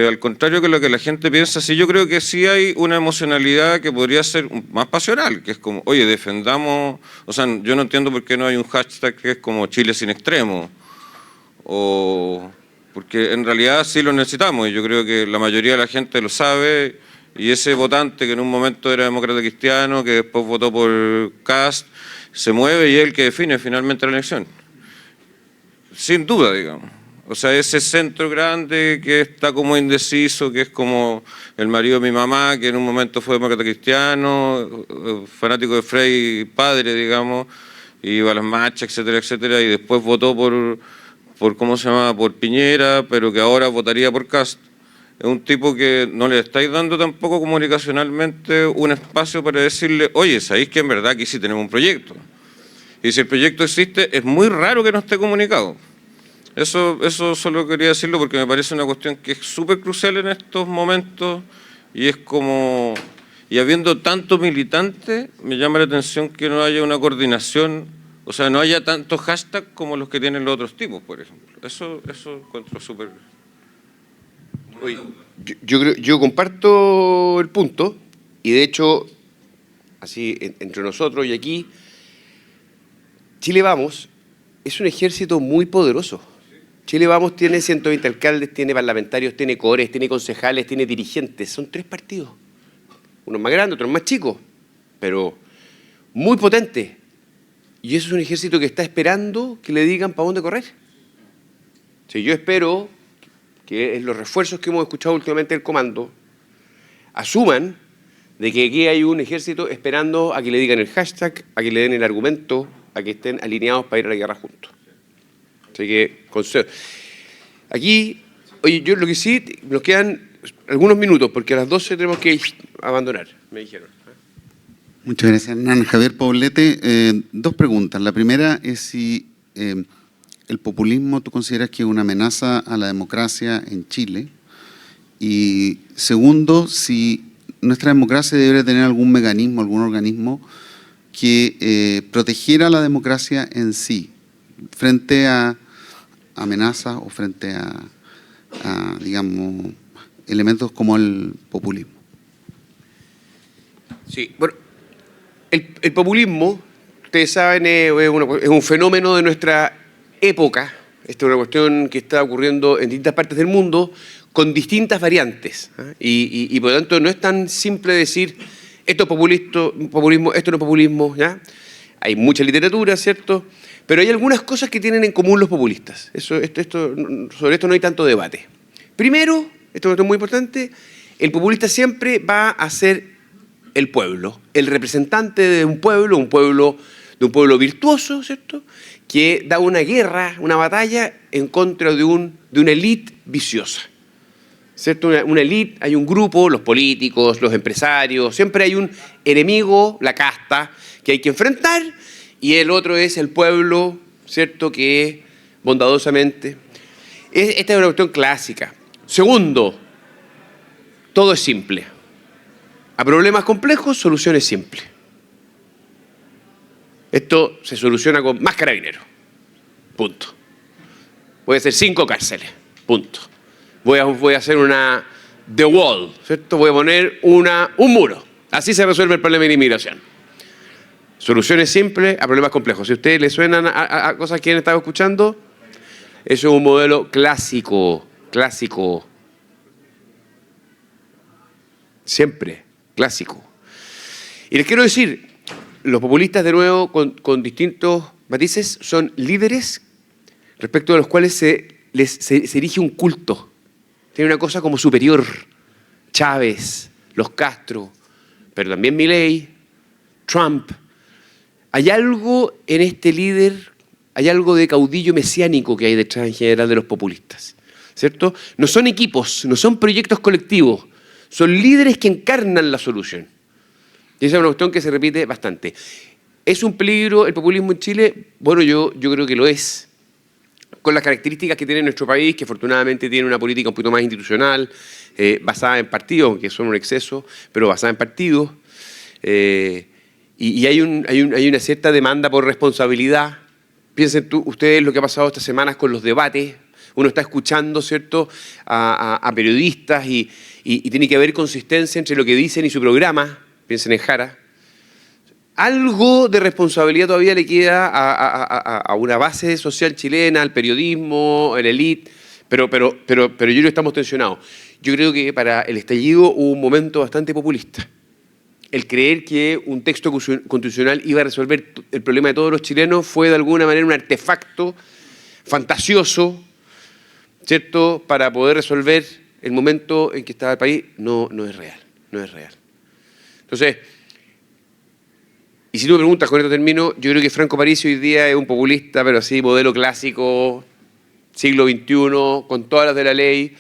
al contrario que lo que la gente piensa, sí, yo creo que sí hay una emocionalidad que podría ser más pasional, que es como, oye, defendamos, o sea, yo no entiendo por qué no hay un hashtag que es como Chile sin extremo, o porque en realidad sí lo necesitamos, y yo creo que la mayoría de la gente lo sabe, y ese votante que en un momento era demócrata cristiano, que después votó por Kast, se mueve y es el que define finalmente la elección. Sin duda, digamos. O sea, ese centro grande que está como indeciso, que es como el marido de mi mamá, que en un momento fue demócrata cristiano, fanático de Frei padre, digamos, iba a las marchas, etcétera, etcétera, y después votó por ¿cómo se llama?, por Piñera, pero que ahora votaría por Kast. Es un tipo que no le estáis dando tampoco comunicacionalmente un espacio para decirle, oye, ¿sabéis que en verdad aquí sí tenemos un proyecto? Y si el proyecto existe, es muy raro que no esté comunicado. Eso solo quería decirlo porque me parece una cuestión que es súper crucial en estos momentos y es como, y habiendo tanto militante, me llama la atención que no haya una coordinación, o sea, no haya tantos hashtags como los que tienen los otros tipos, por ejemplo. Eso encuentro súper... Oye, yo comparto el punto y de hecho, así entre nosotros y aquí, Chile Vamos es un ejército muy poderoso. Chile Vamos tiene 120 alcaldes, tiene parlamentarios, tiene cores, tiene concejales, tiene dirigentes. Son 3 partidos. Unos más grandes, otros más chicos, pero muy potentes. Y eso es un ejército que está esperando que le digan para dónde correr. Si yo espero que los refuerzos que hemos escuchado últimamente del comando asuman de que aquí hay un ejército esperando a que le digan el hashtag, a que le den el argumento, a que estén alineados para ir a la guerra juntos. Así que, consejo. Aquí, oye, yo lo que sí, nos quedan algunos minutos, porque a las 12 tenemos que abandonar, me dijeron. Muchas gracias, Hernán. Javier Poblete, 2 preguntas. La primera es si el populismo tú consideras que es una amenaza a la democracia en Chile. Y segundo, si nuestra democracia debería tener algún mecanismo, algún organismo que protegiera la democracia en sí, frente a amenazas o frente a, digamos, elementos como el populismo. Sí, bueno, el populismo, ustedes saben, es un fenómeno de nuestra época. Esta es una cuestión que está ocurriendo en distintas partes del mundo con distintas variantes. Y por lo tanto no es tan simple decir esto es populismo, esto no es populismo. ¿Ya? Hay mucha literatura, ¿cierto? Pero hay algunas cosas que tienen en común los populistas. Sobre esto no hay tanto debate. Primero, esto es muy importante, el populista siempre va a ser el pueblo, el representante de un pueblo virtuoso, ¿cierto?, que da una guerra, una batalla en contra de una élite viciosa. ¿Cierto? Una élite, hay un grupo, los políticos, los empresarios, siempre hay un enemigo, la casta, que hay que enfrentar, y el otro es el pueblo, ¿cierto?, que bondadosamente... Esta es una cuestión clásica. Segundo, todo es simple. A problemas complejos, soluciones simples. Esto se soluciona con más carabineros. Punto. Voy a hacer 5 cárceles. Punto. Voy a hacer una The Wall, ¿cierto? Voy a poner un muro. Así se resuelve el problema de la inmigración. Soluciones simples a problemas complejos. Si a ustedes les suenan a cosas que han estado escuchando, eso es un modelo clásico. Siempre clásico. Y les quiero decir, los populistas, de nuevo, con distintos matices, son líderes respecto a los cuales se erige un culto. Tiene una cosa como superior. Chávez, los Castro, pero también Milei, Trump. Hay algo en este líder, hay algo de caudillo mesiánico que hay detrás en general de los populistas, ¿cierto? No son equipos, no son proyectos colectivos, son líderes que encarnan la solución. Y esa es una cuestión que se repite bastante. ¿Es un peligro el populismo en Chile? Bueno, yo creo que lo es. Con las características que tiene nuestro país, que afortunadamente tiene una política un poquito más institucional, basada en partidos, que son un exceso, pero basada en partidos. Y hay una cierta demanda por responsabilidad. Piensen ustedes lo que ha pasado estas semanas con los debates. Uno está escuchando, ¿cierto?, a periodistas y tiene que haber consistencia entre lo que dicen y su programa. Piensen en Jara. Algo de responsabilidad todavía le queda a una base social chilena, al periodismo, a la élite, pero yo creo que estamos tensionados. Yo creo que para el estallido hubo un momento bastante populista. El creer que un texto constitucional iba a resolver el problema de todos los chilenos fue de alguna manera un artefacto fantasioso ¿cierto?, para poder resolver el momento en que estaba el país, no es real, no es real. Entonces, y si tú me preguntas, con esto termino, yo creo que Franco Parisi hoy día es un populista, pero así, modelo clásico, siglo XXI, con todas las de la ley,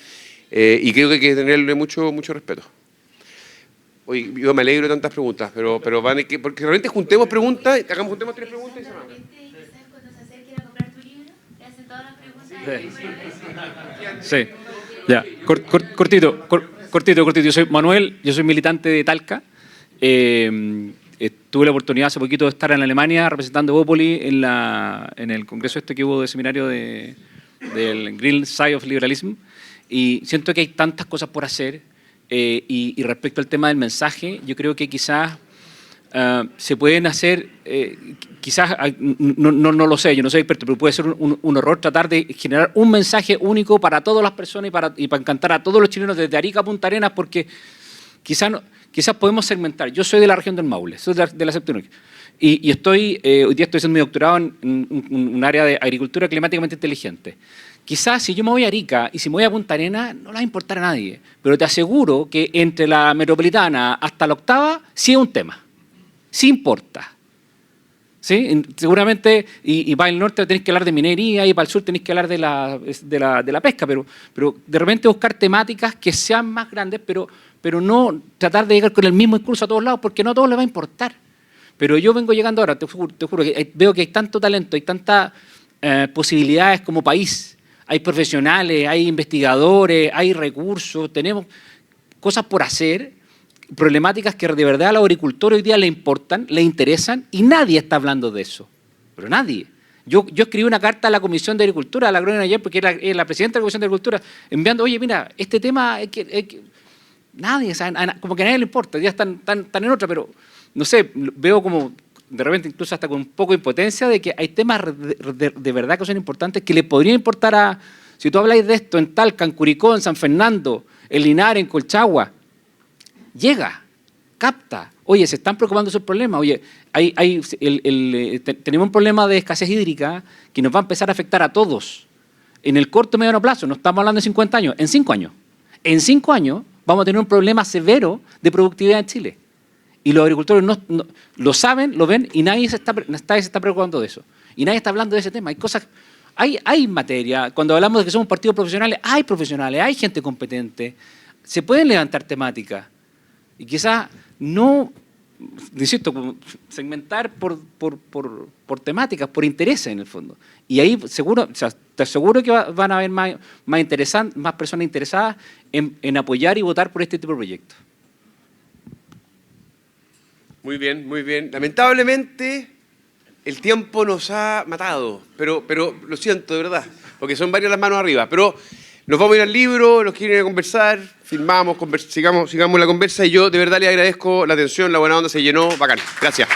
y creo que hay que tenerle mucho respeto. Oye, yo me alegro de tantas preguntas, pero van a que, porque realmente juntemos preguntas, juntemos 3 preguntas y se van. Sí, ya, cortito. Yo soy Manuel, yo soy militante de Talca. Tuve la oportunidad hace poquito de estar en Alemania representando Bópoli en el congreso que hubo de seminario del Green Side of Liberalism, y siento que hay tantas cosas por hacer, y respecto al tema del mensaje, yo creo que quizás se pueden hacer, no lo sé, yo no soy experto, pero puede ser un error tratar de generar un mensaje único para todas las personas y para encantar a todos los chilenos desde Arica a Punta Arenas, porque quizás podemos segmentar. Yo soy de la región del Maule, soy de la Septimia, y hoy día estoy haciendo mi doctorado en un área de agricultura climáticamente inteligente. Quizás si yo me voy a Arica y si me voy a Punta Arenas, no le va a importar a nadie, pero te aseguro que entre la metropolitana hasta la octava sí es un tema, sí importa. ¿Sí? Seguramente, y para el norte tenéis que hablar de minería, y para el sur tenéis que hablar de la pesca, pero de repente buscar temáticas que sean más grandes, pero no tratar de llegar con el mismo discurso a todos lados, porque no a todos les va a importar. Pero yo vengo llegando ahora, te juro que veo que hay tanto talento, hay tantas posibilidades como país. Hay profesionales, hay investigadores, hay recursos, tenemos cosas por hacer, problemáticas que de verdad a los agricultores hoy día le importan, le interesan, y nadie está hablando de eso. Pero nadie. Yo escribí una carta a la Comisión de Agricultura, a la Gloria ayer, porque es la presidenta de la Comisión de Agricultura, enviando, oye, mira, este tema es que nadie, o sea, como que a nadie le importa, ya están en otra, pero no sé, veo como de repente incluso hasta con un poco de impotencia de que hay temas de verdad que son importantes, que le podrían importar si tú habláis de esto en Talca, en Curicó, en San Fernando, en Linares, en Colchagua, llega, capta, oye, se están preocupando de esos problemas, oye, tenemos un problema de escasez hídrica que nos va a empezar a afectar a todos, en el corto y mediano plazo, no estamos hablando de 50 años, en 5 años. En 5 años vamos a tener un problema severo de productividad en Chile. Y los agricultores no lo saben, lo ven, y nadie se está preocupando de eso. Y nadie está hablando de ese tema. Hay cosas, hay materia. Cuando hablamos de que somos partidos profesionales, hay gente competente. Se pueden levantar temáticas. Y quizás no, insisto, segmentar por temáticas, por intereses en el fondo. Y ahí seguro, o sea, te aseguro que van a haber más personas interesadas en apoyar y votar por este tipo de proyectos. Muy bien, muy bien. Lamentablemente, el tiempo nos ha matado, pero lo siento, de verdad, porque son varias las manos arriba. Pero nos vamos a ir al libro, los quieren ir a conversar, filmamos, sigamos la conversa, y yo de verdad les agradezco la atención, la buena onda se llenó, bacán. Gracias.